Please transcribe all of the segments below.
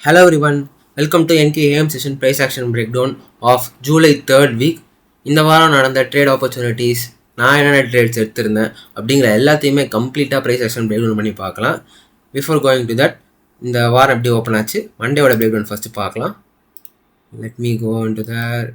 Hello everyone, welcome to NKAM session price action breakdown of July 3rd week. இந்த வாரம் நடந்த trade opportunities, நான் என்னென்ன ட்ரேட்ஸ் எடுத்திருந்தேன் அப்படிங்கிற எல்லாத்தையுமே கம்ப்ளீட்டாக ப்ரைஸ் ஆக்ஷன் பிரேக்டவுன் பண்ணி பார்க்கலாம். பிஃபோர் கோயிங் டு தட், இந்த வாரம் எப்படி ஓப்பன் ஆச்சு, மண்டேவோட பிரேக்டவுன் ஃபஸ்ட்டு பார்க்கலாம். Let me go into that.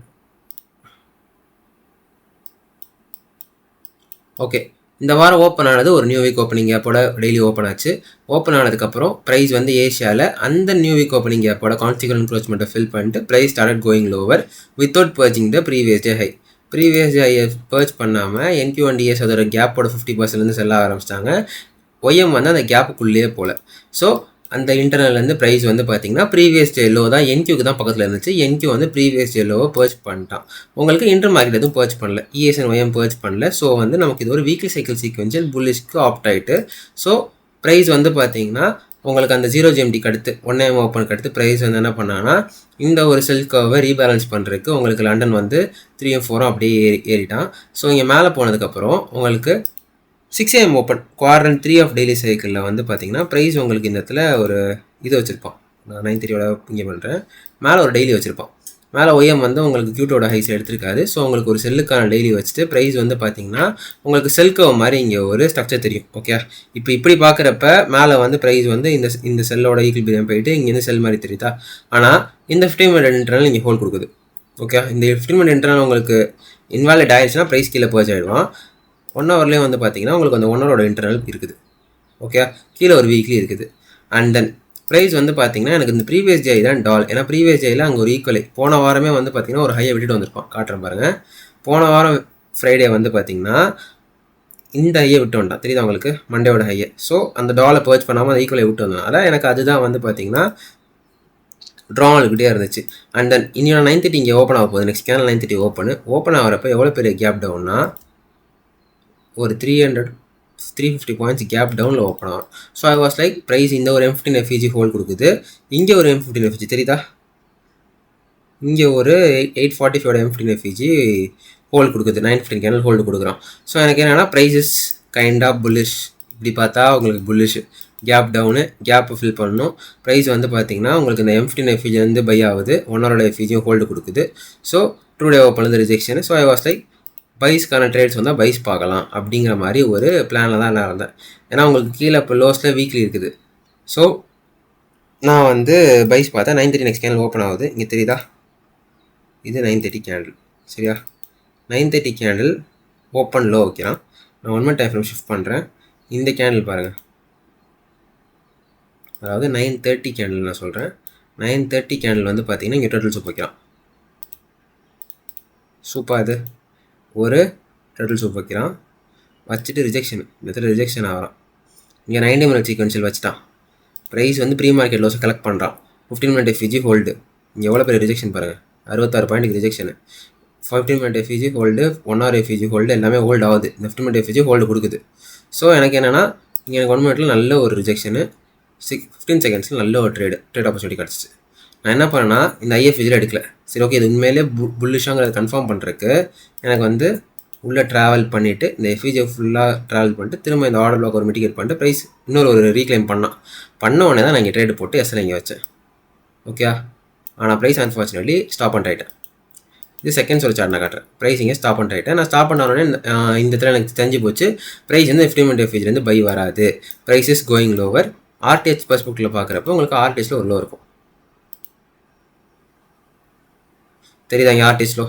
Okay, இந்த வாரம் ஓப்பன் ஆனது ஒரு நியூ வீக் ஓப்பனிங் கேப்போட டெய்லி ஓப்பன் ஆச்சு. ஓப்பன் ஆனதுக்கப்புறம் ப்ரைஸ் வந்து ஏஷியாவில் அந்த நியூ வீக் ஓப்பனிங் கேப்போட கான்சிக்வல் என்க்ரோச்மெண்ட்டை ஃபில் பண்ணிட்டு price started going lower without purging the previous day high. Previous day ஹையை பர்ச் பண்ணாமல் NQ1DS அதோட கேப்போட 50% செல்ல ஆரம்பிச்சிட்டாங்க. OM வந்து அந்த கேப்புக்குள்ளேயே போகல. ஸோ அந்த இன்டர்னல்லேருந்து ப்ரைஸ் வந்து பார்த்தீங்கன்னா ப்ரீவியஸ் டே லோ தான் NQ தான் பக்கத்தில் இருந்துச்சு. NQ வந்து ப்ரீவியஸ் டே லோவை பர்ச் பண்ணிட்டான். உங்களுக்கு இன்டர் மார்க்கெட் எதுவும் பர்ச் பண்ணல, ES and OM பர்ச் பண்ணல. ஸோ வந்து நமக்கு இது ஒரு வீக்லி சைக்கிள் சீக்வென்ஷியல் புல்லிஷ்க்கு ஆப்ட் ஆகிட்டு. ஸோ ப்ரைஸ் வந்து பார்த்தீங்கன்னா உங்களுக்கு அந்த 0 GMTக்கு அடுத்து 1AM ஓப்பனுக்கு அடுத்து ப்ரைஸ் வந்து என்ன பண்ணாங்கன்னா இந்த ஒரு செல் கர்வை ரீபேலன்ஸ் பண்ணுறதுக்கு உங்களுக்கு லண்டன் வந்து 3 and 4 அப்படியே ஏறிட்டான். ஸோ இங்கே மேலே போனதுக்கப்புறம் உங்களுக்கு 6AM open quadrant 3 of daily சைக்கிளில் வந்து பார்த்தீங்கன்னா ப்ரைஸ் உங்களுக்கு இந்த இடத்துல ஒரு இது வச்சுருப்பான். நான் 9:30 இங்கே பண்ணுறேன். மேலே ஒரு டெய்லி வச்சுருப்பான். மேலே OM வந்து உங்களுக்கு Q2 ஹைஸ் எடுத்திருக்காது. ஸோ உங்களுக்கு ஒரு செல்லுக்கான டெய்லி வச்சுட்டு ப்ரைஸ் வந்து பார்த்தீங்கன்னா உங்களுக்கு செல்கவ் மாதிரி இங்கே ஒரு ஸ்ட்ரக்சர் தெரியும். ஓகே, இப்போ இப்படி பார்க்குறப்ப மேலே வந்து ப்ரைஸ் வந்து இந்த செல்லோட ஈக்குவலிபிரியம் போயிட்டு இங்கேருந்து செல் மாதிரி தெரியுதா. ஆனால் இந்த 15-minute இன்டர்னல் இங்கே ஹோல்ட் கொடுக்குது. ஓகே, இந்த 15-minute இன்டர்னல் உங்களுக்கு இன்வாலிட் ஆயிடுச்சுன்னா ப்ரைஸ் கீழே பர்ச் ஆகிடுவான். 1 ஹவர்லேயே வந்து பார்த்தீங்கன்னா உங்களுக்கு அந்த 1 ஹவரோட இன்டர்னல் இருக்குது. ஓகே, கீழே ஒரு வீக்லி இருக்குது. அண்ட் தென் ப்ரைஸ் வந்து பார்த்தீங்கன்னா எனக்கு இந்த ப்ரீவியஸ் டே தான் டால். ஏன்னா ப்ரீவியஸ் டேயில் அங்கே ஒரு ஈக்குவலை போன வாரமே வந்து பார்த்தீங்கன்னா ஒரு ஹையை விட்டுட்டு வந்திருப்பான். காட்டுறேன் பாருங்கள். போன வாரம் ஃப்ரைடே வந்து பார்த்தீங்கன்னா இந்த ஹையை விட்டு வந்தான். தெரியுதா உங்களுக்கு, மண்டேவோட ஹையை. ஸோ அந்த டாலை பர்ச் பண்ணாமல் அந்த ஈக்குவலை விட்டு வந்ததுனால எனக்கு அதுதான் வந்து பார்த்தீங்கன்னா ட்ராவல்கிட்டே இருந்துச்சு. அண்ட் தென் இன்னும் 9:30 இங்கே ஓப்பன் ஆக போகுது. நெக்ஸ்ட் கேனல் 9:30 ஓப்பன் ஆகிறப்ப எவ்வளோ பெரிய கேப் டவுன்னா ஒரு 350 பாயிண்ட்ஸ் கேப் டவுனில் ஓப்பன் ஆகும். So I was like price இந்த ஒரு M15 FEG ஹோல்ட் கொடுக்குது, இங்கே ஒரு M15 FEG தெரியுதா, இங்கே ஒரு 845 M15 FEG ஹோல்ட் கொடுக்குது, 915 கேனல் ஹோல்டு கொடுக்குறான். ஸோ எனக்கு என்னென்னா ப்ரைஸஸ் கைண்ட் ஆஃப் புல்லிஷ். இப்படி பார்த்தா உங்களுக்கு bullish gap down, gap fill பண்ணணும். ப்ரைஸ் வந்து பார்த்தீங்கன்னா உங்களுக்கு இந்த M15 FEG வந்து பை ஆகுது, 1 ஹவரோட FEG ஹோல்டு கொடுக்குது. So today open rejection. So I was like பைஸ்க்கான ட்ரேட்ஸ் வந்தால் பைஸ் பார்க்கலாம் அப்படிங்கிற மாதிரி ஒரு பிளானில் தான் நான் இருந்தேன். ஏன்னா உங்களுக்கு கீழே இப்போ லோஸில் வீக்லி இருக்குது. ஸோ நான் வந்து பைஸ் பார்த்தேன். 9:30 நெக்ஸ்ட் கேண்டில் ஓப்பன் ஆகுது. இங்கே தெரியுதா, இது 9:30 கேண்டில். சரியா, 9:30 கேண்டில் ஓப்பன் லோ வைக்கிறான். நான் 1 minute டைம் ஃப்ரேம் ஷிஃப்ட் பண்ணுறேன். இந்த கேண்டில் பாருங்கள், அதாவது 9:30 கேண்டில் நான் சொல்கிறேன். 9:30 கேண்டில் வந்து பார்த்தீங்கன்னா இங்கே டோட்டல் சூப் வைக்கிறான். சூப்பா இது ஒரு டோட்டல் சூப் வைக்கிறான். வச்சுட்டு ரிஜெக்ஷன், இந்த இடத்துல ரிஜெக்ஷன் ஆகிறான். இங்கே 90-minute சீக்வென்ஷியல் வச்சுட்டான். ப்ரைஸ் வந்து ப்ரீ மார்க்கெட் லோஸை கலெக்ட் பண்ணுறான். 15-minute FEG hold. இங்கே எவ்வளோ பெரிய ரிஜெக்ஷன் பாருங்கள், 66 பாயிண்ட்டுக்கு rejection. 15-minute FEG hold, 1 hour FEG hold எல்லாமே ஹோல்டு ஆகுது. இந்த 15-minute FEG ஹோல்டு கொடுக்குது. ஸோ எனக்கு என்னென்னா இங்கே எனக்கு 1 minute நல்ல ஒரு ரிஜெக்ஷனு, 15 seconds நல்ல ஒரு ட்ரேட் ஆப்பர்ச்சுனிட்டி கிடச்சிச்சு. நான் என்ன பண்ணேன்னா இந்த IFEGயில் எடுக்கல. சரி, ஓகே, இது உண்மையிலே புல்லிஷாங்கிறத கன்ஃபார்ம் பண்ணுறதுக்கு எனக்கு வந்து உள்ளே ட்ராவல் பண்ணிவிட்டு இந்த FEG ஃபுல்லாக ட்ராவல் பண்ணிட்டு திரும்ப இந்த ஆர்டர் பிளாக் ஒரு மிட்டிகேட் பண்ணிட்டு ப்ரைஸ் இன்னொரு ஒரு ரீக்ளைம் பண்ண உடனே தான் நான் இங்கே ட்ரேடு போட்டு எஸ்எல் இங்கே வச்சேன். ஓகே, ஆனால் ப்ரைஸ் அன்ஃபார்ச்சுனேட்லி ஸ்டாப் பண்ணிட்டேன். இது செகண்ட்ஸ் ஒரு சார்ட் நான் காட்டுறேன். ப்ரைஸ் இங்கே ஸ்டாப் பண்ணிட்டேன். நான் ஸ்டாப் பண்ண உடனே இந்த இடத்துல எனக்கு தெரிஞ்சு போச்சு ப்ரைஸ் வந்து 15-minute FEGலேருந்து பை வராது. Price is going lower. RTH பர்ஸ்பெக்டில் பார்க்குறப்ப உங்களுக்கு RTHல ஒரு லோ இருக்கும். தெரியுதா, இங்கே RTH லோ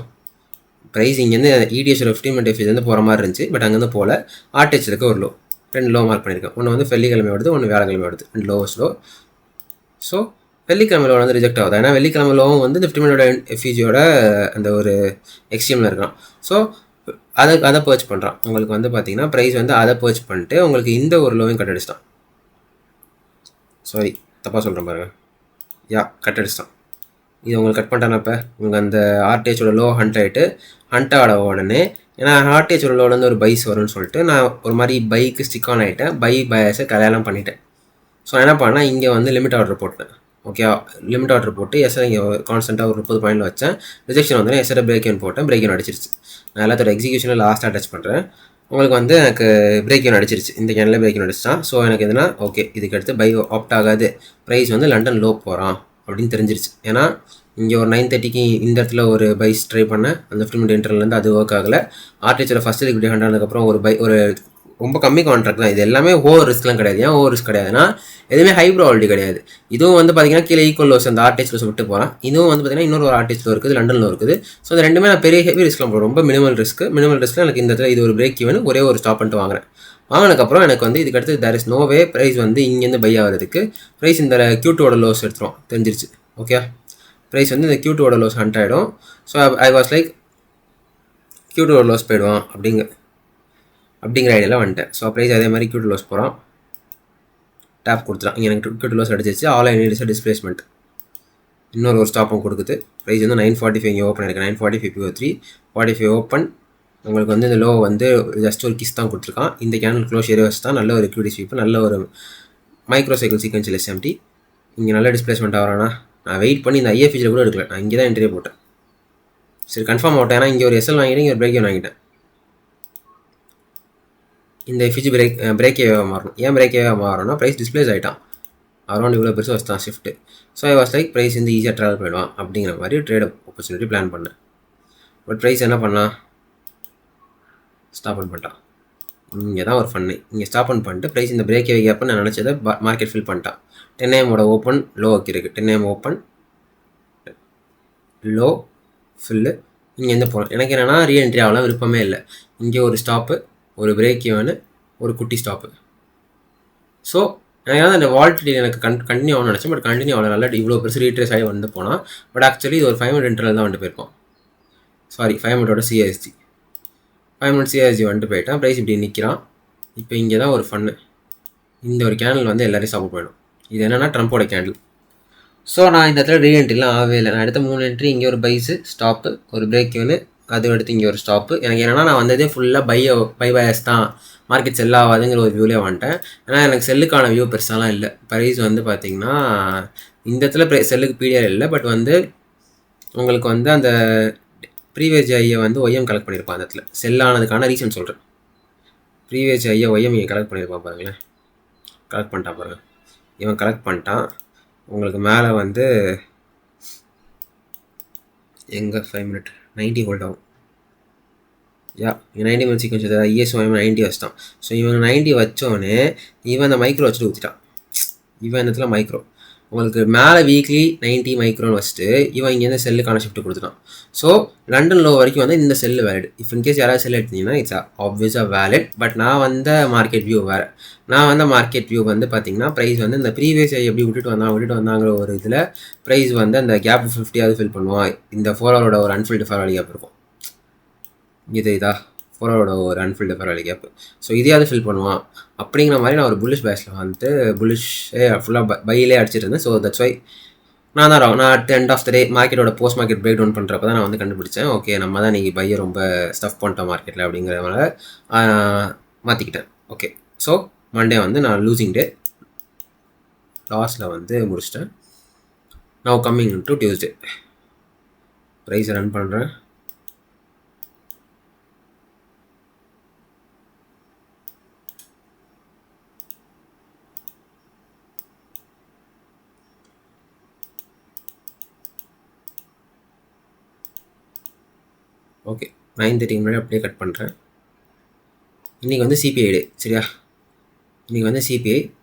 ப்ரைஸ் இங்கேருந்து EDSோட 15-minute FEG வந்து போகிற மாதிரி இருந்துச்சு. பட் அங்கேருந்து போகல. RTH இருக்க ஒரு லோ, 2 லோ மார்க் பண்ணியிருக்கேன். ஒன்று வந்து வெள்ளிக்கிழமை வருது, ஒன்று வியாழக்கிழமை வருது, 2 லோவஸ்ட் லோ. ஸோ வெள்ளிக்கிழமை லோ வந்து ரிஜெக்ட் ஆகுது. ஏன்னா வெள்ளிக்கிழமை லோவும் வந்து 15-minute FEGயோட அந்த ஒரு எக்ஸ்ட்ரீமில் இருக்கான். ஸோ அதை பர்ச் பண்ணுறான். உங்களுக்கு வந்து பார்த்தீங்கன்னா ப்ரைஸ் வந்து அதை பர்ச் பண்ணிட்டு உங்களுக்கு இந்த ஒரு லோவையும் கட் அடிச்சிட்டான். சாரி, தப்பாக சொல்கிறேன் பாருங்கள். கட் அடிச்சிட்டான். இது உங்களுக்கு கட் பண்ணிட்டானப்போ உங்கள் அந்த RTHோட லோ ஹண்ட் ஆட உடனே, ஏன்னா RTHோட லோலேருந்து ஒரு பைஸ் வரும்னு சொல்லிட்டு நான் ஒரு மாதிரி பைக்கு ஸ்டிக் ஆன் ஆகிட்டேன். பை பயஸை கல்யாணம் பண்ணிட்டேன். ஸோ என்ன பண்ணால் இங்கே வந்து லிமிட் ஆர்டர் போட்டேன். ஓகே, லிமிட் ஆர்டர் போட்டு எஸ்ஆர் இங்கே கான்ஸ்டண்ட்டாக ஒரு 30 பாயிண்டில் வச்சேன். ரிஜெக்ஷன் வந்து எஸ்ஆர் பிரேக் போட்டேன். பிரேக் அடிச்சிருச்சு. நான் எல்லாத்தோட எக்ஸிக்யூஷனில் லாஸ்ட்டாக டச் பண்ணுறேன். உங்களுக்கு வந்து எனக்கு பிரேக் அடிச்சிருச்சு. இந்த கேனில் பிரேக் அடிச்சிட்டான். ஸோ எனக்கு எதுனா ஓகே, இதுக்கு அடுத்து பை ஆப்ட் ஆகாது. ப்ரைஸ் வந்து லண்டன் லோ போகிறான் அப்படின்னு தெரிஞ்சிருச்சு. ஏன்னா இங்கே ஒரு 9:30க்கு இந்த இடத்துல ஒரு பைஸ் ட்ரை பண்ணேன், அந்த ஃபிலிம் இன்டர்லேருந்து அது ஒர்க் ஆகலை. ஆர்டிஹெச்சில் ஃபஸ்ட்டு லிக்விட் 100 ஆனதுக்கப்புறம் ஒரு ரொம்ப கம்மி கான்ட்ராக்ட் தான். இது எல்லாமே ஓவர் ரிஸ்க்லாம் கிடையாது. ஏன் ஓவர் ரிஸ்க் கிடையாதுன்னா எதுவுமே ஹை ப்ராபபிலிட்டி கிடையாது. இதுவும் வந்து பார்த்தீங்கன்னா கீழே ஈக்குவல் லோஸ் அந்த ஆர்டிஹெச் லோஸ் விட்டு போகிறேன். இதுவும் வந்து பார்த்தீங்கன்னா இன்னொரு ஆர்டிஹெச்சில் இருக்குது, லண்டனில் இருக்குது. ஸோ அந்த ரெண்டுமே நான் பெரிய ஹெவி ரிஸ்க்லாம் போகிறேன். ரொம்ப மினிமல் ரிஸ்க்கில் எனக்கு இந்த இடத்துல இது ஒரு பிரேக் ஈவன் ஒரே ஒரு ஸ்டாப் பண்ணிட்டு வாங்குறேன். வாங்கினதுக்கப்புறம் எனக்கு வந்து இதுக்கடுத்து there is no way price வந்து இங்கேருந்து பை ஆகிறதுக்கு. ப்ரைஸ் இந்த Q2 லோஸ் எடுத்துரும் தெரிஞ்சிருச்சு. ஓகே, ப்ரைஸ் வந்து இந்த Q2 லோஸ் ஹண்ட் ஆகிடும். So I was like Q2 lows போயிடுவான் அப்படிங்கிற ஐடியாவில் வந்துட்டேன். ஸோ ப்ரைஸ் அதே மாதிரி Q2 லோஸ் போகிறோம், டேப் கொடுத்துட்டான். இங்கே எனக்கு Q2 லோஸ் அடிச்சிச்சு. All I need is displacement. இன்னொரு ஸ்டாப்பும் கொடுக்குது. ப்ரைஸ் வந்து 945 இங்கே ஓப்பன் இருக்குது. 945 PO3 45 ஓப்பன். உங்களுக்கு வந்து இந்த லோ வந்து ஜஸ்ட் ஒரு கிஸ் தான் கொடுத்துருக்கான். இந்த கேண்டில் க்ளோஸ் ஏரியாஸ் தான் நல்ல ஒரு லிக்விடிட்டி ஸ்வீப், நல்ல ஒரு மைக்ரோ சைக்கிள் சீக்வன்ஷியல் SMT. இங்கே நல்ல டிஸ்பிளேஸ்மெண்ட் ஆகிறானா, நான் வெயிட் பண்ணி இந்த IFG கூட எடுக்கல, நான் இங்கே தான் என்ட்ரியே போட்டேன். சரி கன்ஃபார்ம் ஆகட்டேன். ஏன்னா இங்கே ஒரு SL வாங்கிட்டேன், இங்கே ஒரு பிரேக் வாங்கிட்டேன். இந்த FG பிரேக்கே மாறணும். ஏன் பிரேக்கே மாறணும்னா ப்ரைஸ் டிஸ்பிளேஸ் ஆகிட்டான். அரௌண்ட் இவ்வளோ பெருசு வச்சுதான் shift. So I was like price வந்து ஈஸியாக ட்ராவல் பண்ணிடுவான் அப்படிங்கிற மாதிரி ட்ரேட் ஆப்பர்ச்சுனிட்டி பிளான் பண்ணேன். பட் ப்ரைஸ் என்ன பண்ணால் ஸ்டாப் பண்ணிட்டான். இங்கே தான் ஒரு ஃபன்னு. இங்கே ஸ்டாப் பண்ணிட்டு ப்ரைஸ் இந்த பிரேக் கேப்னு நான் நினச்சதை மார்க்கெட் ஃபில் பண்ணிட்டான். 10 AM ஓப்பன் லோ வைக்கிறதுக்கு 10 AM ஓப்பன் லோ ஃபில்லு. இங்கே எந்த போகலாம். எனக்கு என்னென்னா ரீஎன்ட்ரி ஆகலாம் விருப்பமே இல்லை. இங்கே ஒரு ஸ்டாப்பு, ஒரு பிரேக் ஈவனு, ஒரு குட்டி ஸ்டாப்பு. ஸோ எனக்கு அந்த வால்டிட்டி எனக்கு கண்டினியூ ஆகணும்னு நினச்சேன். பட் கண்டினியூ ஆகல. நல்லா இவ்வளோ பெருசு ரீட்ரேஸ் ஆகி வந்து போனால். பட் ஆக்சுவலி இது ஒரு 5 மினிட் இன்டர்வல் தான் வந்துட்டு போயிருக்கோம். சாரி 5 மினிட்டோட CSG 5 மினிட் CSG வந்துட்டு போயிட்டான். ப்ரைஸ் இப்படி நிற்கிறான். இப்போ இங்கே தான் ஒரு ஃபன்னு. இந்த ஒரு கேண்டில் வந்து எல்லோரையும் சப்போர்ட் பண்ணிடும். இது என்னென்னா ட்ரம்ப்போட கேண்டில். ஸோ நான் இந்த இடத்துல ரீஎன்ட்ரிலாம் ஆகவே இல்லை. நான் எடுத்த 3 என்ட்ரி, இங்கே ஒரு பைஸு ஸ்டாப்பு, ஒரு பிரேக் ஈவனு, அது எடுத்து இங்கே ஒரு ஸ்டாப்பு. எனக்கு என்னென்னா நான் வந்ததே ஃபுல்லாக பை பயஸ் தான், மார்க்கெட் செல் ஆகாதுங்கிற ஒரு வியூலே வந்துட்டேன். ஏன்னா எனக்கு செல்லுக்கான வியூ பெருசாலாம் இல்லை. ப்ரைஸ் வந்து பார்த்திங்கன்னா இந்த இடத்துல செல்லுக்கு பீடியர் இல்லை. பட் வந்து உங்களுக்கு வந்து அந்த ப்ரீவியஸ் ஐயை வந்து ஒய்எம் கலெக்ட் பண்ணியிருப்பான். அந்த இடத்துல செல் ஆனதுக்கான ரீசன் சொல்கிறேன். ப்ரீவியஸ் ஐயை ஒய்எம் இங்கே கலெக்ட் பண்ணியிருப்பான் பாருங்களேன். கலெக்ட் பண்ணிட்டான் பாருங்கள். இவன் கலெக்ட் பண்ணிட்டான். உங்களுக்கு மேலே வந்து எங்கே 5 மினிட் 90 ஹோல்ட் ஆகும். யா 90 மினிட் சீக்வன்ஸ் ISOM 90 வச்சுட்டான். ஸோ இவன் 90 வச்சோடனே இவன் அந்த மைக்ரோ வச்சுட்டு ஊற்றிட்டான். இவன் இந்த இடத்துல மைக்ரோ உங்களுக்கு மேலே வீக்லி 90 மைக்ரோன்னு வச்சுட்டு இவன் இங்கேருந்து செல்லுக்கான ஷிஃப்ட் கொடுத்துட்டான். ஸோ லண்டன் லோ வரைக்கும் வந்து இந்த செல்லு வேலிட். இஃப் இன்கேஸ் யாராவது செல் எடுத்தீங்கன்னா இட்ஸ் ஆப்வியஸாக வேலிட். பட் நான் வந்த மார்க்கெட் வியூ வேறு. நான் வந்த மார்க்கெட் வியூ வந்து பார்த்திங்கன்னா ப்ரைஸ் வந்து இந்த ப்ரீவியஸ் எப்படி விட்டுட்டு வந்தாங்கிற ஒரு இதில் ப்ரைஸ் வந்து அந்த கேப் 50 ஃபில் பண்ணுவான். இந்த 4 ஹவரோட ஒரு அன்ஃபில்டு ஃபேர் வேலி கேப் இருக்கும். இதா 4 ஹவரோட ஒரு அன்ஃபில்டு ஃபேர் வேலி கேப். ஸோ இதையாவது ஃபில் பண்ணுவான் அப்படிங்கிற மாதிரி நான் ஒரு புல்லிஷ் பேஸில் வந்துட்டு புல்லிஷே ஃபுல்லாக பையிலே அடிச்சிட்டு இருந்தேன். ஸோ தட்ஸ் வை நான் at end of the day மார்க்கெட்டோட போஸ்ட் மார்க்கெட் பிரேக் டவுன் பண்ணுறப்ப தான் நான் வந்து கண்டுபிடிச்சேன். ஓகே நம்ம தான் நீங்கள் பையை ரொம்ப ஸ்டஃப் பண்ணிட்டோம் மார்க்கெட்டில் அப்படிங்கிறதுனால மாற்றிக்கிட்டேன். ஓகே ஸோ மண்டே வந்து நான் லூசிங் டே லாஸில் வந்து முடிச்சிட்டேன். நவ் கம்மிங் டு டியூஸ்டே ப்ரைஸை ரன் பண்ணுறேன். ஓகே 9:30 முன்னாடி அப்படியே கட் பண்ணுறேன். இன்றைக்கி வந்து CPI டே சரியா. இன்றைக்கி வந்து CPI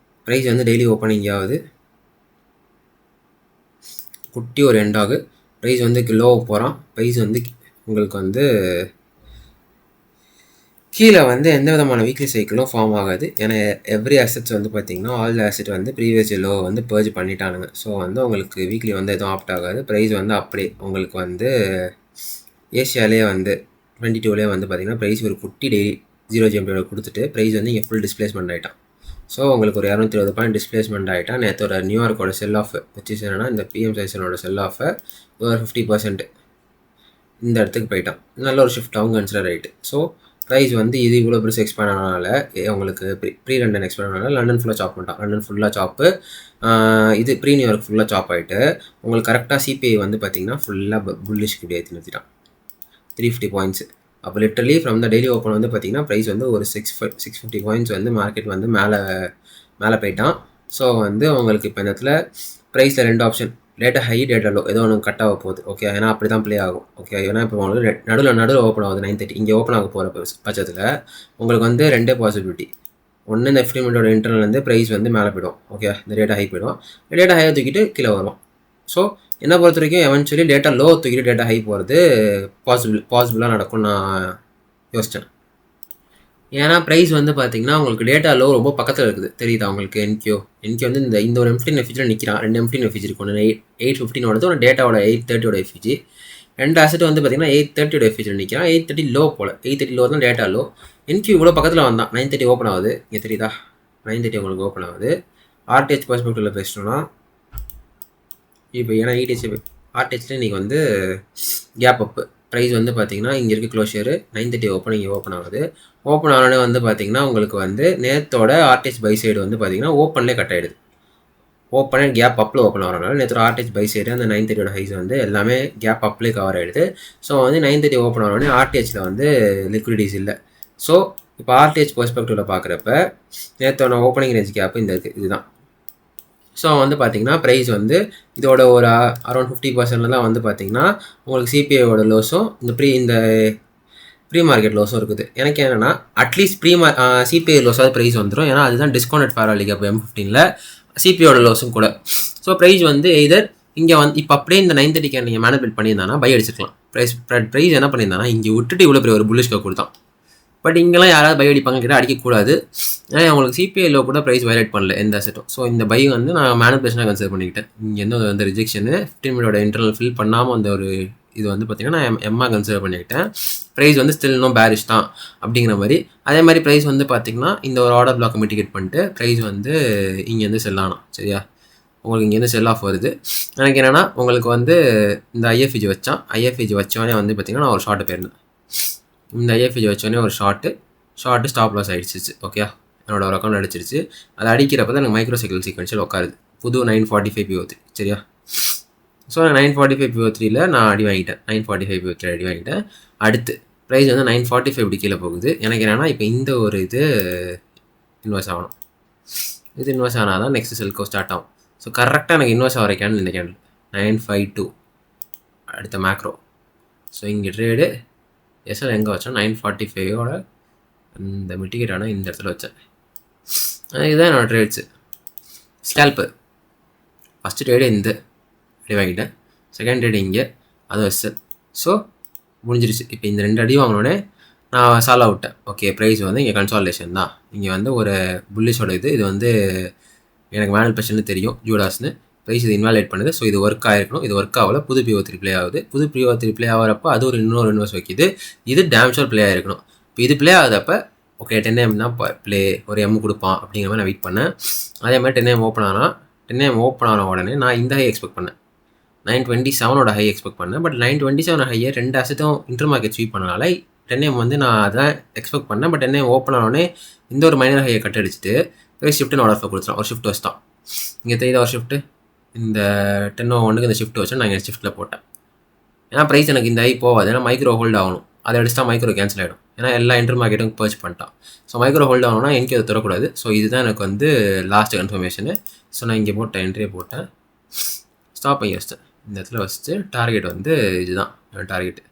ப்ரைஸ் வந்து டெய்லி ஓப்பனிங் ஆகுது. குட்டி ஒரு எண்ட் ஆகு. ப்ரைஸ் வந்து லோவை போகிறான். ப்ரைஸ் வந்து உங்களுக்கு வந்து கீழே வந்து எந்த விதமான வீக்லி சைக்கிளும் ஃபார்ம் ஆகாது. ஏன்னா எவ்ரி அசெட்ஸ் வந்து பார்த்திங்கன்னா ஆல் அசெட் வந்து ப்ரீவியஸ் லோ வந்து பர்ஜ் பண்ணிட்டானுங்க. ஸோ வந்து உங்களுக்கு வீக்லி வந்து எதுவும் ஆப்ட் ஆகாது. ப்ரைஸ் வந்து அப்படியே உங்களுக்கு வந்து ஏஷியாலே வந்து 22லேயே வந்து பார்த்திங்கன்னா ப்ரைஸ் ஒரு குட்டி டெய்லி 0 GMT கொடுத்துட்டு ப்ரைஸ் வந்து இங்கே ஃபுல் டிஸ்பிளேஸ்மெண்ட் ஆகிட்டான். ஸோ உங்களுக்கு ஒரு 220 பாயிண்ட் டிஸ்பிளேஸ்மெண்ட் ஆகிட்டான். நேற்றோட நியூயார்க்கோட செல் ஆஃப் வச்சு என்னன்னா இந்த PM சைஸனோட செல் ஆஃபை ஒரு 50% இந்த இடத்துக்கு போயிட்டான். நல்ல ஒரு ஷிஃப்ட் ஆகும் கன்சிடர் ரைட்டு. ஸோ ப்ரைஸ் வந்து இது இவ்வளோ பெருசு எக்ஸ்பேண்ட் ஆனதுனால உங்களுக்கு ப்ரீ லண்டன் எக்ஸ்பேண்ட் ஆனதுனால லண்டன் ஃபுல்லாக சாப் பண்ணிட்டான். லண்டன் ஃபுல்லாக சாப்பு. இது ப்ரீ நியூயார்க் ஃபுல்லாக சாப் ஆகிட்டு உங்களுக்கு கரெக்டாக CPI வந்து பார்த்திங்கன்னா ஃபுல்லாக புல்லிஷ்க்கு இப்படி ஏற்றி நிறுத்திட்டான் 350 பாயிண்ட்ஸு. அப்போ literally from the daily open வந்து பார்த்திங்கன்னா ப்ரைஸ் வந்து ஒரு 650 பாயிண்ட்ஸ் வந்து மார்க்கெட் வந்து மேலே போயிட்டான். ஸோ வந்து உங்களுக்கு இப்போ இந்த இடத்துல ப்ரைஸில் 2 option. Data high data low ஏதோ ஒன்று கட் ஆக போகுது. ஓகே, ஏன்னா அப்படி தான் ப்ளே ஆகும். ஓகே, ஏன்னா இப்போ உங்களுக்கு நடுவில் ஓப்பன் ஆகுது 9:30. இங்கே ஓப்பன் ஆக போகிற பட்சத்தில் உங்களுக்கு வந்து ரெண்டே பாசிபிலிட்டி. ஒன்று, இந்த 15 மினிட்டோட இன்டர்னல் ப்ரைஸ் வந்து மேலே போய்டும். ஓகே, இந்த டேட்டா ஹை போய்டும். டேட்டா ஹையை தூக்கிட்டு கீழே வரும். ஸோ என்ன பொறுத்த வரைக்கும் எவென்ச்சுவலி டேட்டா லோ தூக்கிட்டு டேட்டா ஹை போகிறது பாசிபிளாக நடக்கும்னு நான் யோசித்தேன். ஏன்னா ப்ரைஸ் வந்து பார்த்தீங்கன்னா உங்களுக்கு டேட்டா லோ ரொம்ப பக்கத்தில் இருக்குது. தெரியுதா உங்களுக்கு? என்கியோ வந்து இந்த ஒரு M15 எஃபிஜியில் நிற்கிறான். 2 M15 எஃபிஜி இருக்கும். 815 ஒரு டேட்டாவோட 830 எஃபிஜி. 2 அசெட் வந்து பார்த்தீங்கன்னா 830 எஃபிஜியில் நிற்கிறான். 830 லோ போல். 830 லோ தான் டேட்டா லோ. என்கியூ இவ்வளோ பக்கத்தில் வந்தான். 9:30 ஓப்பன் ஆகுது. இங்கே தெரியுதா? 9:30 உங்களுக்கு ஓப்பன் ஆகுது. ஆர்டிஹெச் பர்ஸ்பெக்டிவில் பேசிட்டோம்னா இப்போ ஏன்னா ஆர்டிஹெச்சில் இன்றைக்கி வந்து கேப் அப்பு ப்ரைஸ் வந்து பார்த்தீங்கன்னா இங்கே இருக்க க்ளோஷரு 9:30 ஓப்பன் இங்கே ஓப்பன் ஆகுது. ஓப்பன் ஆனோடனே வந்து பார்த்தீங்கன்னா உங்களுக்கு வந்து நேற்றோட ஆர்டிஹெச் பை சைடு வந்து பார்த்தீங்கன்னா ஓப்பன்லேயே கட் ஆகிடுது. ஓப்பன் கேப் அப்பில் ஓப்பன் ஆகிறனால நேற்று ஆர்டிஹெச் பை சைடு அந்த 9:30 ஹைஸ் வந்து எல்லாமே கேப் அப்லேயே கவர் ஆகிடுது. ஸோ வந்து 9:30 ஓப்பன் ஆனோடனே ஆர்டிஹெச்சில் வந்து லிக்விடிட்டிஸ் இல்லை. ஸோ இப்போ ஆர்டிஹெச் பெர்ஸ்பெக்டிவில் பார்க்குறப்ப நேற்றோட ஓப்பனிங் ரேஞ்ச் கேப் இந்த இருக்குது, இதுதான். ஸோ வந்து பார்த்தீங்கன்னா ப்ரைஸ் வந்து இதோட ஒரு அரௌண்ட் 50% தான் வந்து பார்த்தீங்கன்னா உங்களுக்கு சிபிஐயோட லோஸும் இந்த ப்ரீ மார்க்கெட் லோஸும் இருக்குது. எனக்கு என்னென்னா அட்லீஸ்ட் சிபிஐ லோஸாவது ப்ரைஸ் வந்துடும். ஏன்னா அதுதான் டிஸ்கவுண்டட் ஃபேர் வேல்யூ அப்போ M15ல் சிபிஐயோட லோஸும் கூட. ஸோ ப்ரைஸ் வந்து எய்தர் இங்கே வந்து இப்போ அப்படியே இந்த 9:30 நீங்கள் மேனிபுலேட் பண்ணியிருந்தானா பை அடிச்சிருக்கலாம். ப்ரைஸ் என்ன பண்ணியிருந்தானா இங்கே விட்டுட்டு இவ்வளோ பெரிய ஒரு புல்லிஷ் கப் கொடுத்தான். பட் இங்கெல்லாம் யாராவது பை அடிப்பாங்க கேட்டால் அடிக்கக்கூடாது. ஏன்னா அவங்களுக்கு சிபிஐயில் கூட ப்ரைஸ் வயலேட் பண்ணல எந்த அசெட்டும். ஸோ இந்த பை வந்து நான் மேனிபுலேஷனாக கன்சிடர் பண்ணிக்கிட்டேன். இங்கே எந்த வந்து ரிஜெக்ஷனு 15 மினிட்டோட இன்டர்னல் ஃபில் பண்ணாமல் அந்த ஒரு இது வந்து பார்த்திங்கன்னா நான் எம்மாக கன்சிடர் பண்ணிக்கிட்டேன். ப்ரைஸ் வந்து ஸ்டில் இன்னும் பேரிஷ் தான் அப்படிங்கிற மாதிரி. அதே மாதிரி ப்ரைஸ் வந்து பார்த்திங்கன்னா இந்த ஒரு ஆர்டர் பிளாக் மிட்டிகேட் பண்ணிட்டு ப்ரைஸ் வந்து இங்கேருந்து செல் ஆனோம். சரியா? உங்களுக்கு இங்கேருந்து செல் ஆஃப் வருது. எனக்கு என்னென்னா உங்களுக்கு வந்து இந்த ஐஎஃப்இஜி வச்சோடனே வந்து பார்த்திங்கன்னா நான் ஒரு ஷார்ட்டு போயிருந்தேன். இந்த ஐஎஃப்இஜி வச்சோடனே ஒரு ஷார்ட்டு ஸ்டாப் லாஸ் ஆகிடுச்சிச்சு. ஓகே, என்னோட ஒரு அக்கௌண்ட் அடிச்சிருச்சு. அது அடிக்கிறப்ப தான் எனக்கு மைக்ரோ சைக்கிள் சீக்வன்ஷியல் உட்காருது. புது 945 PO3. சரியா? ஸோ 945 PO3ல் நான் அடி வாங்கிட்டேன். 945 PO3 அடி வாங்கிட்டேன். அடுத்து ப்ரைஸ் வந்து 945 இப்படி கீழே போகுது. எனக்கு என்னென்னா இப்போ இந்த ஒரு இது இன்வெஸ்ட் ஆகணும். இது இன்வெஸ்ட் ஆனால் தான் நெக்ஸ்ட் செல்கோ ஸ்டார்ட் ஆகும். ஸோ கரெக்டாக எனக்கு இன்வெஸ்ட் ஆகிற கேண்டில் இந்த கேண்டில் 952 அடுத்த மேக்ரோ. ஸோ இங்கே ட்ரேடு எஸ்எல் எங்கே வச்சோம்? 945ஓட இந்த மிட்டிகேட்டான இந்த இடத்துல வச்சேன். இதுதான் என்னோடய ட்ரேட்ஸு. ஸ்கேல்ப்பு ஃபஸ்ட்டு ட்ரேடு இந்த அடி வாங்கிட்டேன். செகண்ட் ட்ரேடு இங்கே, அதுவும் எஸ்எல். ஸோ முடிஞ்சிருச்சு. இப்போ இந்த 2 அடி வாங்கினோடனே நான் சால்வ் விட்டேன். ஓகே, ப்ரைஸ் வந்து இங்கே கன்சாலிடேஷன் தான். இங்கே வந்து ஒரு புல்லிஷோட இது வந்து எனக்கு மேனல் பிரச்சனை தெரியும் ஜூடாஸ்னு. ப்ரைஸ் இது இன்வாலிடேட் பண்ணுது. ஸோ இது ஒர்க் ஆகிருக்கணும். இது ஒர்க் ஆகல. புது PO3 ப்ளே ஆகுது. புது PO3 ப்ளே ஆகிறப்போ அது ஒரு இன்னொரு இன்வெஸ்ட் வைக்கிது. இது டேம்ஷோர் ப்ளே ஆகிருக்கணும். இப்போ இது ப்ளே ஆகுதப்போ ஓகே 10 AM தான் ப்ளே, ஒரு M கொடுப்பான் அப்படிங்கிற மாதிரி நான் வெயிட் பண்ணேன். அதே மாதிரி 10 AM ஓப்பன் ஆனால் 10 AM ஓப்பன் ஆன உடனே நான் இந்த ஹை எக்ஸ்பெக்ட் பண்ணேன். 927ஓட ஹை எக்ஸ்பெக்ட் பண்ணேன். பட் 927 ஹையை 2 அசெட்டும் இன்டர் மார்க்கெட் ஸ்வீப் பண்ணனால 10 AM வந்து நான் அதான் எக்ஸ்பெக்ட் பண்ணேன். பட் 10 AM ஓப்பன் ஆனோடனே இந்த ஒரு மைனர் ஹையை கட் அடிச்சுட்டு போய் ஷிஃப்ட்டுன்னு ஆர்டர் கொடுத்துருவோம். ஒரு ஷிஃப்ட் வச்சு தான் இங்கே தெரியுதா? ஒரு ஷிஃப்ட்டு இந்த 10:01 இந்த ஷிஃப்ட் வச்சு நான் இங்கே ஷிஃப்ட்டில் போட்டேன். ஏன்னா ப்ரைஸ் எனக்கு இந்த ஹை போகாது. ஏன்னா மைக்ரோ ஹோல்ட் ஆகணும். அதை அடிச்சுட்டா மைக்ரோ கேன்சல் ஆகிடும். ஏன்னா எல்லா இன்டர் மார்க்கெட்டும் பர்ச் பண்ணிட்டான். ஸோ மைக்ரோ ஹோல்ட் ஆகணும்னா எனக்கு அதை தரக்கூடாது. ஸோ இதுதான் எனக்கு வந்து லாஸ்ட் கன்ஃபர்மேஷனு. ஸோ நான் இங்கே போட்டேன், என்ட்ரியை போட்டேன், ஸ்டாப் பண்ணி வச்சிட்டேன். இந்த இடத்துல வச்சுட்டு டார்கெட் வந்து இதுதான் என் டார்கெட்டு.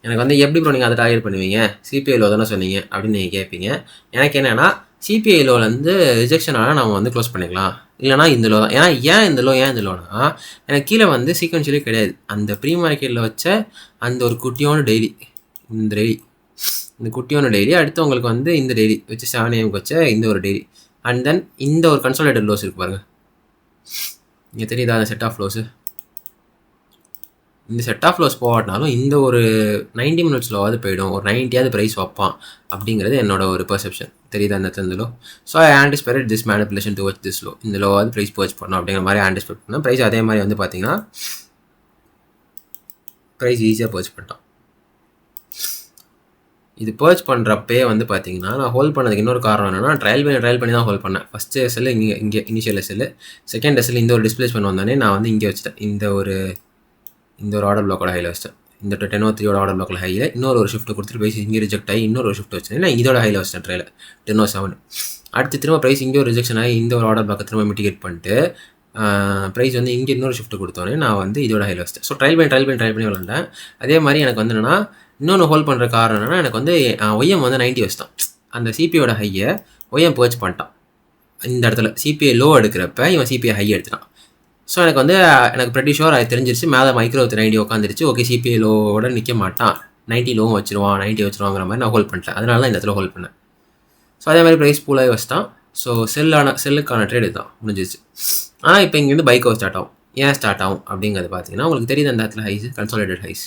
எனக்கு வந்து எப்படி ப்ரோ நீங்கள் அதை டார்கெட் பண்ணுவீங்க? சிபிஐயில் தானே சொன்னீங்க அப்படின்னு நீங்கள் கேட்பீங்க. எனக்கு என்னென்னா சிபிஐயில் வந்து ரிஜெக்ஷன் ஆனால் நம்ம வந்து க்ளோஸ் பண்ணிக்கலாம். இல்லைனா இந்த லோ தான். ஏன் இந்த லோனா எனக்கு கீழே வந்து சீக்வன்ஷியலே கிடையாது. அந்த ப்ரீ மார்க்கெட்டில் வச்ச அந்த ஒரு குட்டியோட டெய்லி, இந்த குட்டியோட டெய்லி அடுத்து உங்களுக்கு வந்து இந்த டெய்லி வச்சு 7 AM வச்ச இந்த ஒரு டெய்லி அண்ட் தென் இந்த ஒரு கன்சாலிடேட்டட் லோஸ் இருக்குது பாருங்கள். இங்கே தெரியுதா அந்த செட் ஆஃப் லோஸு? இந்த செட் ஆஃப் லோஸ் போகாட்டினாலும் இந்த ஒரு 90 மினிட்ஸ் லோவாவது போயிடும். ஒரு 90ஆவது ப்ரைஸ் வைப்பான் அப்படிங்கிறது என்னோட ஒரு பெர்செப்ஷன். தெரியுதா அந்த இடத்துல low? So I anticipated this manipulation towards this low. இந்த லோவாவது ப்ரைஸ் பர்ச் பண்ணணும் அப்படிங்கிற மாதிரி ஆன்டிசிபேட் பண்ணேன். ப்ரைஸ் அதே மாதிரி வந்து பார்த்தீங்கன்னா ப்ரைஸ் ஈஸியாக பர்ச் பண்ணிட்டான். இது பர்ச் பண்ணுறப்பே வந்து பார்த்தீங்கன்னா நான் ஹோல்ட் பண்ணதுக்கு இன்னொரு காரணம் என்னென்னா ட்ரையல் பண்ணி தான் ஹோல்ட் பண்ணேன். ஃபஸ்ட்டு எஸ்எல் இங்கே இனிஷியல் எஸ்எல், செகண்ட் எஸ்எல் இந்த ஒரு டிஸ்பிளேஸ்மெண்ட் வந்தோடனே நான் வந்து இங்கே வச்சுட்டேன். இந்த ஒரு ஆர்டர் பிளாக்கோட ஹையில் வச்சிட்டேன். இந்த 10:03 ஆர்டர் பிளாக்கில் ஹையில் இன்னொரு ஷிஃப்ட் கொடுத்துட்டு ப்ரைஸ் இங்கே ரிஜெக்ட் ஆகி இன்னொரு ஷிஃப்ட் வச்சேன். நான் இதோட ஹையில் வச்சிட்டேன் ட்ரையில் 10:07. அடுத்து திரும்ப ப்ரைஸ் இங்கே ஒரு ரிஜெக்ஷன் ஆகி இந்த ஒரு ஆர்டர் பிளாக்கை திரும்ப மிட்டிகேட் பண்ணிட்டு ப்ரைஸ் வந்து இங்கே இன்னொரு ஷிஃப்ட் கொடுத்தோன்னே நான் வந்து இதோட ஹையில் வச்சிட்டேன். ஸோ ட்ரையல் பண்ணி விளாண்டேன். அதே மாதிரி எனக்கு வந்து என்னென்னா இன்னொன்று ஹோல்ட் பண்ணுற காரணம் என்னென்னா எனக்கு வந்து ஒய்எம் வந்து 90 வச்சிட்டான். அந்த சிபியோட ஹையை ஒய்எம் பர்ச் பண்ணிட்டான். இந்த இடத்துல சிபிஐ லோ எடுக்கிறப்ப இவன் சிபிஐ ஹை எடுத்துட்டான். ஸோ எனக்கு வந்து எனக்கு ப்ரெட்டி ஷோர் அது தெரிஞ்சிருச்சு. மேலே மைக்ரோ 90 உட்காந்துருச்சு. ஓகே சிபிஐ லோவோட நிற்க மாட்டான், 90 லோவும் வச்சிருவான், 90 வச்சிருவாங்கிற மாதிரி நான் ஹோல்ட் பண்ணிட்டேன். அதனால தான் இந்த இடத்துல ஹோல்ட் பண்ணேன். ஸோ அதே மாதிரி ப்ரைஸ் பூலாகி வச்சிட்டான். ஸோ செல்லுக்கான ட்ரேட் இதுதான் முடிஞ்சிச்சு. ஆனால் இப்போ இங்கேருந்து பைக்கோ ஸ்டார்ட் ஆகும். ஏன் ஸ்டார்ட் ஆகும் அப்படிங்கிறது பார்த்தீங்கன்னா உங்களுக்கு தெரியுது அந்த இடத்துல ஹைஸ், கன்சாலிடேட் ஹைஸ்,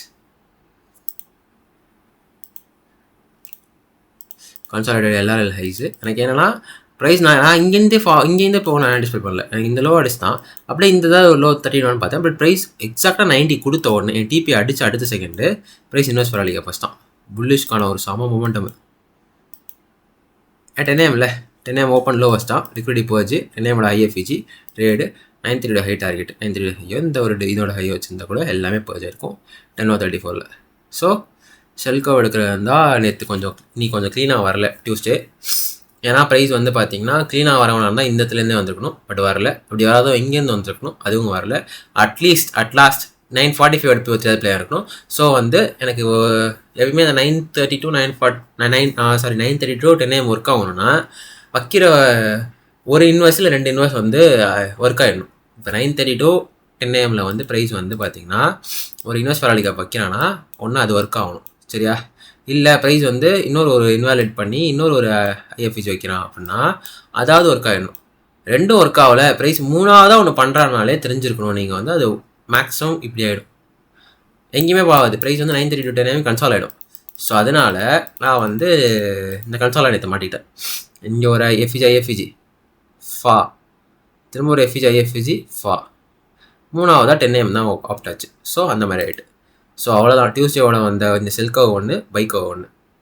கன்சாலிடேட் எல்ஆர்எல் ஹைஸு. எனக்கு என்னென்னா ப்ரைஸ் நான் இங்கேருந்து இப்போ நான் டிஸ்பிளே பண்ணல, எனக்கு இந்த லோ அடிச்சு தான் அப்படியே இந்த தான் லோ 31 பார்த்தேன். பட் ப்ரைஸ் எக்ஸாக்டாக 90 கொடுத்த உடனே என் டிபி அடித்து அடுத்த செகண்டு ப்ரைஸ் இன்வெஸ்ட் பண்ணாலிங்க ஃபஸ்ட் தான். புல்லிஷ்கான ஒரு சம momentum. 10 AM 10 AM open low வச்சிட்டான், லிக்விடி போச்சு. 10 AM IFEG trade 93 high target, 93 ஹையோ இந்த ஒரு இதோட ஹையோ வச்சிருந்தா கூட எல்லாமே போச்சு இருக்கும் 10:34. ஸோ செல்கோ எடுக்கிறது இருந்தால் நேற்று கொஞ்சம் க்ளீனாக வரல டியூஸ்டே. ஏன்னா ப்ரைஸ் வந்து பார்த்தீங்கன்னா க்ளீனாக வரவனா இருந்தால் இந்த இடத்துலேருந்தே வந்திருக்கணும். பட் வரல. அப்படி வராதோ எங்கேருந்து வந்திருக்கணும், அதுவும் வரல. அட்லாஸ்ட் 9:45 எடுத்து வச்சு பிளே இருக்கணும். ஸோ வந்து எனக்கு எப்பவுமே அந்த 9:30 to 9:30 to 10 AM ஒர்க் ஆகணும்னா வைக்கிற ஒரு இன்வெஸ்ட் இல்லை 2 இன்வெஸ்ட் வந்து ஒர்க் ஆகிடணும். இப்போ 9:30 to 10 AM வந்து ப்ரைஸ் வந்து பார்த்தீங்கன்னா ஒரு இன்வெஸ்ட் பராலிக்கா வைக்கிறான்னா ஒன்று அது ஒர்க் ஆகணும், சரியா? இல்லை ப்ரைஸ் வந்து ஒரு இன்வாலிட் பண்ணி ஒரு ஐஎஃப்இஜி வைக்கிறான் அப்படின்னா அதாவது ஒர்க் ஆகிடணும். 2ம் ஒர்க் ஆகலை, ப்ரைஸ் 3ஆவதாக ஒன்று பண்ணுறானாலே தெரிஞ்சிருக்கணும் நீங்கள் வந்து அது மேக்ஸிமம் இப்படி ஆகிடும். எங்கேயுமே போகாது. ப்ரைஸ் வந்து 9:30 to 10 AM கன்சால் ஆகிடும். ஸோ அதனால் நான் வந்து இந்த கன்சால் நேற்று மாட்டிக்கிட்டேன். இங்கே ஒரு ஐஎஃப்இஜி ஃபா, திரும்ப ஒரு ஐஎஃப்இஜி ஃபா, 3ஆவதாக 10 AM தான் ஆப்ட் ஆச்சு. ஸோ அந்த மாதிரி ஆகிட்டு. ஸோ அவ்வளோதான். டியூஸ்டேவோட வந்த இந்த செல்கோ ஒன்று,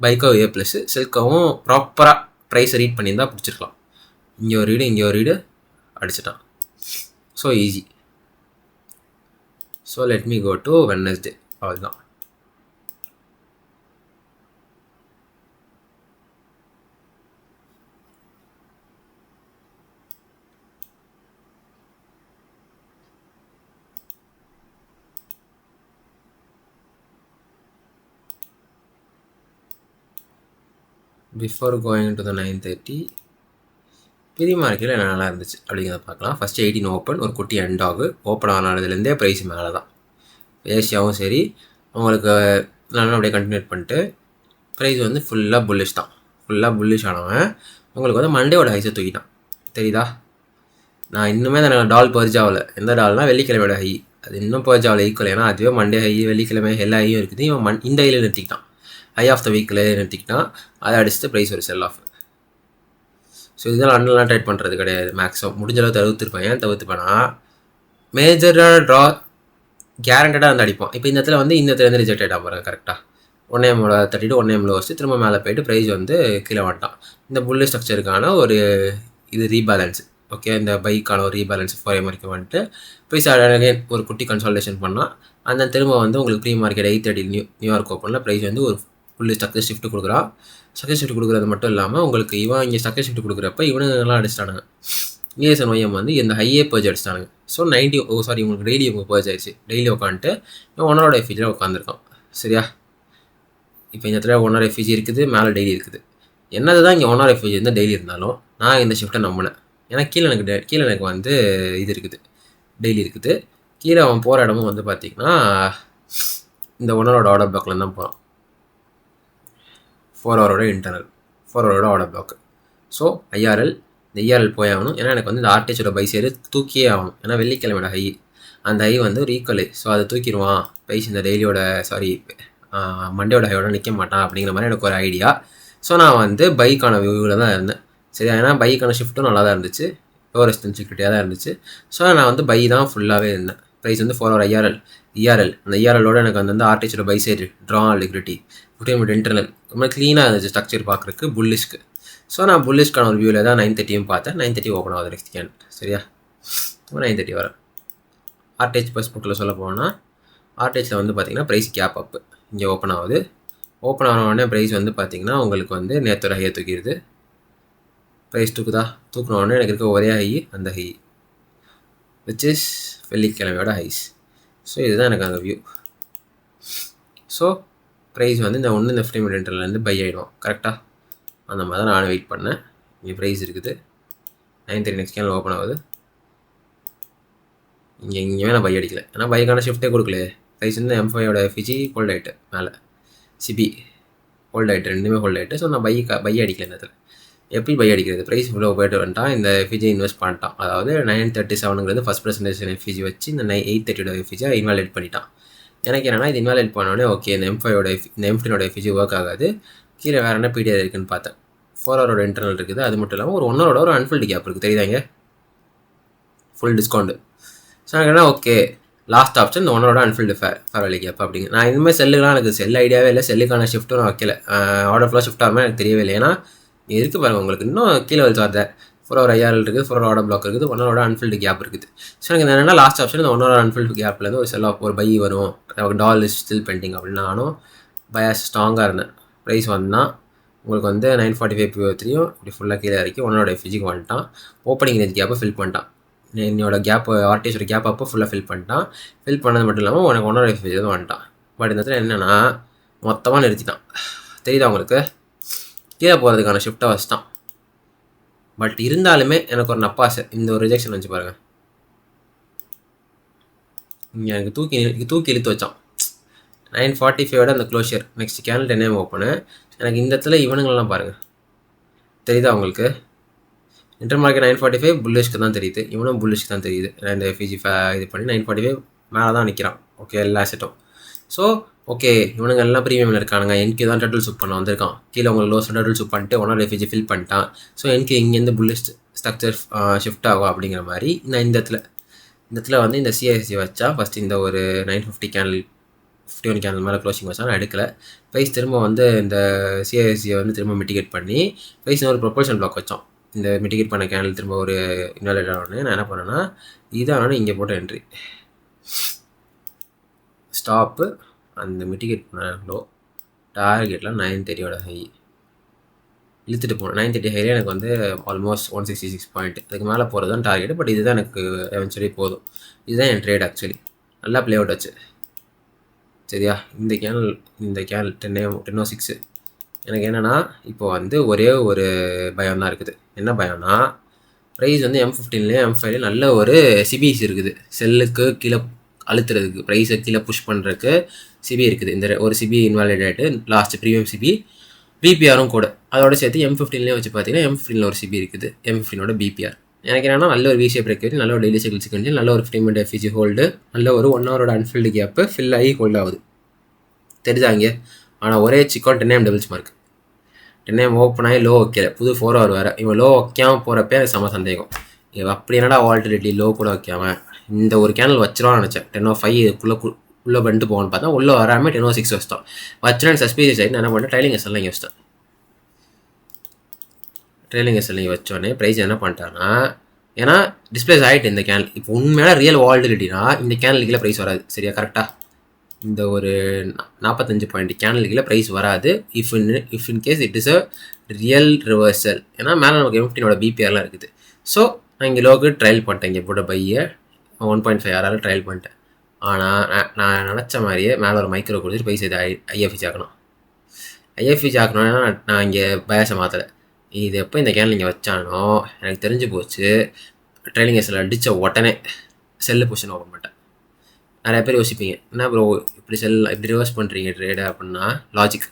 பைக்கோ ஏ ப்ளஸ். செல்கோவும் ப்ராப்பராக ப்ரைஸை ரீட் பண்ணியிருந்தால் பிடிச்சிருக்கலாம். இங்கே ஒரு ரீடு அடிச்சிட்டான். So easy. So let me go to Wednesday. அவ்வளோதான். பிஃபோர் கோயிங் டு த 9:30 பெரிய மார்க்கெட்டில் என்ன நல்லா இருந்துச்சு அப்படிங்கிறத பார்க்கலாம். ஃபஸ்ட்டு 18 ஓப்பன், ஒரு குட்டி எண்டாகு ஓப்பன் ஆனதுலேருந்தே ப்ரைஸ் மேலே தான். ஏசியாவும் சரி உங்களுக்கு நல்லா அப்படியே கண்டினியூ பண்ணிட்டு ப்ரைஸ் வந்து ஃபுல்லாக புல்லிஷ் தான். ஃபுல்லாக புல்லிஷ் ஆனவன் உங்களுக்கு வந்து மண்டேவோட ஹைஸை தூக்கிட்டான், தெரியுதா? நான் இன்னுமே எனக்கு டால் பர்ஜ் ஆகலை. எந்த டால்னால் வெள்ளிக்கிழமையோட ஹை, அது இன்னும் பர்ஜ் ஆகலை ஈக்குவல். ஏன்னா அதுவே மண்டே ஹை, வெள்ளிக்கிழமை எல்லா ஹையும் இருக்குது. இவன் இந்த ஹையில் நிறுத்திக்கிட்டான், ஹை ஆஃப் த வீக்கில் நிறுத்திக்கிட்டான். அதை அடிச்சுட்டு ப்ரைஸ் ஒரு செல் ஆஃப். ஸோ இதெல்லாம் அண்டர்லாம் ட்ரேட் பண்ணுறது கிடையாது. மேக்ஸிமம் முடிஞ்ச அளவு தவிர்த்துருப்பேன். ஏன் தவிர்த்துப்பேன்னா மேஜராக ட்ரா கேரண்டடாக வந்து அடிப்போம். இப்போ இந்த இடத்துல வந்து இந்த இடத்துல ரிஜெக்ட் ஆகிட்டா பாருங்க கரெக்டாக. 1 AM 32 1 AM வச்சு திரும்ப மேலே போயிட்டு ப்ரைஸ் வந்து கீழே வந்துட்டான். இந்த புல்லு ஸ்ட்ரக்சருக்கான ஒரு இது ரீபேலன்ஸ். ஓகே, இந்த பைக்கான ஒரு ரீபேலன்ஸ் 4 AM வரைக்கும் வந்துட்டு ப்ரைஸ் அகைன் ஒரு குட்டி கன்சால்டேஷன் பண்ணால் அந்த திரும்ப வந்து உங்களுக்கு ப்ரீ மார்க்கெட் 8:30 நியூயார்க் ஓப்பனில் ப்ரைஸ் வந்து ஒரு ஃபுல்லு ஸ்ட்ரக்சர் ஷிஃப்ட் கொடுக்குறான். ஸ்ட்ரக்சர் ஷிஃப்ட் கொடுக்குறது மட்டும் இல்லாமல் உங்களுக்கு இங்கே ஸ்ட்ரக்சர் ஷிஃப்ட் கொடுக்குறப்ப இவனுங்கெல்லாம் அடிச்சிட்டானுங்க. ESN OEM வந்து இந்த ஹையே பர்ஜ் அடிச்சிட்டானுங்க. ஸோ 90 உங்களுக்கு டெய்லி உங்களுக்கு பர்ஜ் ஆயிடுச்சு. டெய்லி உட்காந்துட்டு ஒன்னரோட எஃபிஜியில் உட்காந்துருக்கான், சரியா? இப்போ இந்த இடத்துல ஒன்னோட எஃபிஜி இருக்குது, மேலே டெய்லி இருக்குது. என்னது தான் இங்கே ஒன்னோட எஃபிஜி இருந்தால் டெய்லி இருந்தாலும் நான் இந்த ஷிஃப்ட்டை நம்பினேன். ஏன்னா கீழே எனக்கு வந்து இது இருக்குது, டெய்லி இருக்குது. கீழே அவன் போகிற இடமும் வந்து பார்த்திங்கன்னா இந்த ஒன்னரோட ஆர்டர் பிளாக்ல தான் போகிறான். 4 ஹவரோட இன்டர்னல் 4 ஹவரோட ஆர்டர் பிளாக். ஸோ இந்த IRL போய் ஆகணும். ஏன்னா எனக்கு வந்து இந்த ஆர்டிஎச்சோட பை சைடு தூக்கியே ஆகணும். ஏன்னா வெள்ளிக்கிழமையோட ஹை, அந்த ஹை வந்து ஒரு ஈக்குவல். ஸோ அதை தூக்கிடுவான் ப்ரைஸ் இந்த டெய்லியோட மண்டேயோட ஹையோட நிற்க மாட்டான் அப்படிங்கிற மாதிரி எனக்கு ஒரு ஐடியா. ஸோ நான் வந்து பைக்கான வியூவில் தான் இருந்தேன், சரியா? ஏன்னா பைக்கான ஷிஃப்ட்டும் நல்லா தான் இருந்துச்சு, லோ ரெசிஸ்டன்ஸ் செக்யூரிட்டியாக தான் இருந்துச்சு. ஸோ நான் வந்து பை தான் ஃபுல்லாகவே இருந்தேன். ப்ரைஸ் வந்து 4 ஹவர் IRL அந்த IRLோட எனக்கு வந்து ஆர்டிஎச்சோட buy side draw liquidity 15 internal ரொம்ப க்ளீனாக இருந்துச்சு ஸ்ட்ரக்சர் பார்க்குறதுக்கு புல்லிஷ்க்கு. ஸோ நான் புல்லிஷ்க்கான ஒரு வியூவில் தான் 9:30 பார்த்தேன். 9:30 ஓப்பன் ஆகுது நெக்ஸ்ட் கேன், சரியா? 9:30 வரேன். ஆர்டிஹெச் பஸ் புக்கில் சொல்ல போனால் ஆர்டிஹெச்சில் வந்து பார்த்திங்கன்னா ப்ரைஸ் கேப் அப்பு இங்கே ஓப்பன் ஆகுது. ஓப்பன் ஆன உடனே ப்ரைஸ் வந்து பார்த்திங்கன்னா உங்களுக்கு வந்து நேற்றோட ஹையை தூக்கிடுது. ப்ரைஸ் தூக்குன உடனே எனக்கு இருக்க ஒரே ஹை அந்த ஹை. விச் இஸ் வெள்ளிக்கிழமையோட ஹைஸ். ஸோ இதுதான் எனக்கு அந்த வியூ. ஸோ ப்ரைஸ் வந்து இந்த 15 மினிட் இன்டர்வல்லேருந்து பை ஆகிடும் கரெக்டாக. அந்த மாதிரி தான் நானும் வெயிட் பண்ணேன். இங்கே ப்ரைஸ் இருக்குது 9:30 நெக்ஸ்ட் கேனில் ஓப்பன் ஆகுது. எங்கேயுமே நான் பை அடிக்கல, ஏன்னா பைக்கான ஷிஃப்ட்டே கொடுக்கல. ப்ரைஸ் வந்து M5 எஃபிஜி ஹோல்ட் ஆகிட்டு, மேலே சிபி ஹோல்ட் ஆகிட்டு, ரெண்டுமே ஹோல்ட் ஆகிட்டு. ஸோ நான் பை அடிக்கல இந்த இடத்துல. எப்படி பை அடிக்கிறது? ப்ரைஸ் இவ்வளோ போய்ட்டு வந்துட்டான், இந்த எஃபிஜி இன்வெஸ்ட் பண்ணிட்டான். அதாவது 937ங்கிறது ஃபஸ்ட் ப்ரெசன்டேஷன் எஃபிஜி வச்சு இந்த 830 எஃபிஜியை இன்வாலிடேட் பண்ணிட்டான். எனக்கு என்னென்னா இது இன்வாலிடேட் பண்ணோடனே ஓகே இந்த M15 எஃபிஜி ஒர்க் ஆகாது, கீழே வேறு என்ன பிடிஆர் இருக்குதுன்னு பார்த்தேன். 4 ஹவரோட இன்டர்னல் இருக்குது. அது மட்டும் இல்லாமல் ஒரு 1 ஹவரோட ஒரு அன்ஃபில்டு கேப் இருக்குது, தெரியுதாங்க, ஃபுல் டிஸ்கவுண்ட். ஸோ எனக்கு என்ன ஓகே லாஸ்ட் ஆப்ஷன் இந்த 1 ஹவரோட அன்ஃபில்டு ஃபேர் வேலி கேப் அப்படிங்க. நான் இனிமேல் செல்லுலாம் எனக்கு செல் ஐடியாவே இல்லை, செல்லுக்கான ஷிஃப்ட்டும் நான் வைக்கல, ஆர்டர் ஃபுல்லாக ஷிஃப்ட் ஆகாமல் எனக்கு தெரியவே இல்லை. ஏன்னா இருக்குது பாருங்கள் உங்களுக்கு இன்னும் கீழே வந்து வரத 4 ஹவர் ஐஆர்எல் இருக்குது, 4 ஹவர் ஆர்டர் பிளாக் இருக்குது, 1 ஹவரோட அன்ஃபில்டு கேப் இருக்குது. ஸோ எனக்கு என்னென்னா லாஸ்ட் ஆப்ஷன் இந்த 1 ஹவர் அன்ஃபில்டு கேப்லேருந்து ஒரு செல் ஆஃப் ஒரு பை வரும், டால் இஸ் ஸ்டில் பெண்டிங் அப்படின்னு நானும் பயாஸ் ஸ்ட்ராங்காக இருந்தேன். ப்ரைஸ் வந்தால் உங்களுக்கு வந்து 945 PO3யும் இப்படி ஃபுல்லாக கீழே இறக்கி 1 ஹவரோட எஃபிஜிக்கு வந்துட்டான். ஓப்பனிங் ரேஞ்ச் கேப்பை ஃபில் பண்ணிட்டான். என்னோட கேப் ஆர்டிஎஸோட கேப் அப்போ ஃபுல்லாக ஃபில் பண்ணிட்டான். ஃபில் பண்ணது மட்டும் இல்லாமல் உனக்கு 1 ஹவர் எஃபிஜி தான் வந்துட்டான். பட் இந்த இடத்துல என்னென்னா மொத்தமாக நிறுத்திட்டான், தெரியுதா உங்களுக்கு, கீழே போகிறதுக்கான ஷிஃப்ட்டை வச்சுட்டான். பட் இருந்தாலுமே எனக்கு ஒரு நப்பாசை, இந்த ஒரு ரிஜெக்ஷன் வச்சு பாருங்கள், இங்கே எனக்கு தூக்கி இழுத்து வச்சான். 945 அந்த closure next canal 10 AM open. எனக்கு இந்த இடத்துல இவனுங்களெலாம் பாருங்கள், தெரியுதா உங்களுக்கு, இன்டர் மார்க்கெட் 945 புல்லிஷ்க்கு தான் தெரியுது, இவனும் புல்லிஷ்க்கு தான் தெரியுது. இந்த எஃபிஜி இது பண்ணி 945 மேலே தான் நிற்கிறான். ஓகே எல்லா அசெட்டும். ஸோ ஓகே இவனுங்க எல்லாம் ப்ரீமியமில் இருக்கானுங்க. என்கே தான் டர்ட்டில் சூப் பண்ண வந்திருக்கான், கீழே உங்களுக்கு லோஸ் டர்ட்டில் சூப் பண்ணிட்டு 1 ஹவர் எஃபிஜி ஃபில் பண்ணிட்டான். ஸோ என்கே இங்கேருந்து புல்லிஷ் ஸ்ட்ரக்சர் ஷிஃப்ட் ஆகும் அப்படிங்கிற மாதிரி நான் இந்த இடத்துல வந்து இந்த சிஎஸ்சி வச்சா ஃபஸ்ட் இந்த ஒரு 950 கேனல் 51 கேனல் மேலே க்ளோசிங் வச்சா நான் எடுக்கல. ப்ரைஸ் திரும்ப வந்து இந்த சிஎஸ்சியை வந்து திரும்ப மிட்டிகேட் பண்ணி ப்ரைஸ் ஒரு ப்ரொபல்ஷன் பிளாக் வச்சோம். இந்த மிட்டிகேட் பண்ண கேனல் திரும்ப ஒரு இன்வாலிட் ஆனோடனே நான் என்ன பண்ணேன்னா இதானே இங்கே போட்ட என்ட்ரி ஸ்டாப்பு, அந்த மிட்டிகேட் பண்ண லோ டார்கெட்டில் 930 ஹை இழுத்துட்டு போனேன். 930 ஹையில் எனக்கு வந்து ஆல்மோஸ்ட் 166 பாயிண்ட், அதுக்கு மேலே போகிறது தான் டார்கெட். பட் இதுதான் எனக்கு எவென்ச்சுவலி போதும். இதுதான் என் ட்ரேட் ஆக்சுவலி நல்லா ப்ளே அவுட் ஆச்சு. சரியா, இந்த கேனல் 10:06 எனக்கு என்னென்னா இப்போ வந்து ஒரே ஒரு பயம் தான் இருக்குது. என்ன பயம்னா ப்ரைஸ் வந்து M15லேயும் M5லேயும் நல்ல ஒரு சிபிஎஸ் இருக்குது, செல்லுக்கு கீழே அழுத்துறதுக்கு, ப்ரைஸை கீழே புஷ் பண்ணுறதுக்கு சிபி இருக்குது. இந்த ஒரு சிபி இன்வாலிட் ஆகிட்டு லாஸ்ட் ப்ரீமியம் சிபி பிபிஆரும் கூட அதோட சேர்த்து M15லேயும் வச்சு பார்த்தீங்கன்னா M15ல் ஒரு சிபி இருக்குது, M15ஓட பிபிஆர். எனக்கு என்னென்னா நல்ல ஒரு விசிஏ பிரேக் நல்ல ஒரு டெய்லி சைக்கிள் சிக்கன், நல்ல ஒரு 15 மினிட் எஃபிஜி ஹோல்டு, நல்ல ஒரு 1 ஹவரோட அன்ஃபில்டு கேப்பு ஃபில் ஆகி ஹோல்ட் ஆகுது, தெரிஞ்சாங்க. ஆனால் ஒரே chicken 10 AM doubles mark, 10 AM open ஆகி லோ வைக்கல, புது 4 ஹவர் வேறு. இவன் லோ வைக்காமல் போகிறப்ப எனக்கு செம சந்தேகம், இவன் அப்படி என்னடா வால்டிலிட்டி லோ கூட வைக்காமல் இந்த ஒரு கேனல் வச்சிருவான்னு நினச்சேன். 10:05 உள்ளே பண்ணிட்டு போகணும்னு பார்த்தா உள்ளே வராமல் 10:06 வச்சிட்டான். வச்சுனா சஸ்பீரியஸ் ஆகிட்டு என்ன பண்ணேன், ட்ரைலிங் எஸ்எல்லாம் இங்கே வச்சிட்டேன். ட்ரைலிங் எஸ்எல் இங்கே வச்சோடனே ப்ரைஸ் என்ன பண்ணிட்டான்னா, ஏன்னா டிஸ்பிளேஸ் ஆகிட்டு இந்த கேனல் இப்போ உண்மையான ரியல் வால்டிலிட்டினா இந்த கேனலுக்குள்ள ப்ரைஸ் வராது. சரியா, கரெக்டாக இந்த ஒரு 45 பாயிண்ட் கேனலுக்குள்ள ப்ரைஸ் வராது. If in case it is a real reversal, ஏன்னா மேலே நமக்கு M15ஓட பிபிஆர்லாம் இருக்குது. ஸோ நான் இங்கே லோக்கு ட்ரையல் பண்ணிட்டேன், இங்கே போட்ட பையை 1.5 RR ட்ரையல் பண்ணிட்டேன். ஆனால் நான் நினச்ச மாதிரியே மேலே ஒரு மைக்ரோ கொடுத்துட்டு ப்ரைஸ் இதை ஐஎஃப்இ ஆக்கணும். ஐஎஃப்இ ஆக்கணும்னா நான் இங்கே பயாஸை மாற்றலை. இது எப்போ இந்த கேனல் இங்கே வச்சானோ எனக்கு தெரிஞ்சு போச்சு, ட்ரைலிங் எஸ்எல் அடித்த உடனே செல்லு பொசிஷன் ஓப்பன் பண்ணிட்டேன். நிறைய பேர் யோசிப்பீங்க, என்ன ப்ரோ இப்படி இப்படி ரிவர்ஸ் பண்ணுறீங்க ட்ரேடு அப்படின்னா, லாஜிக்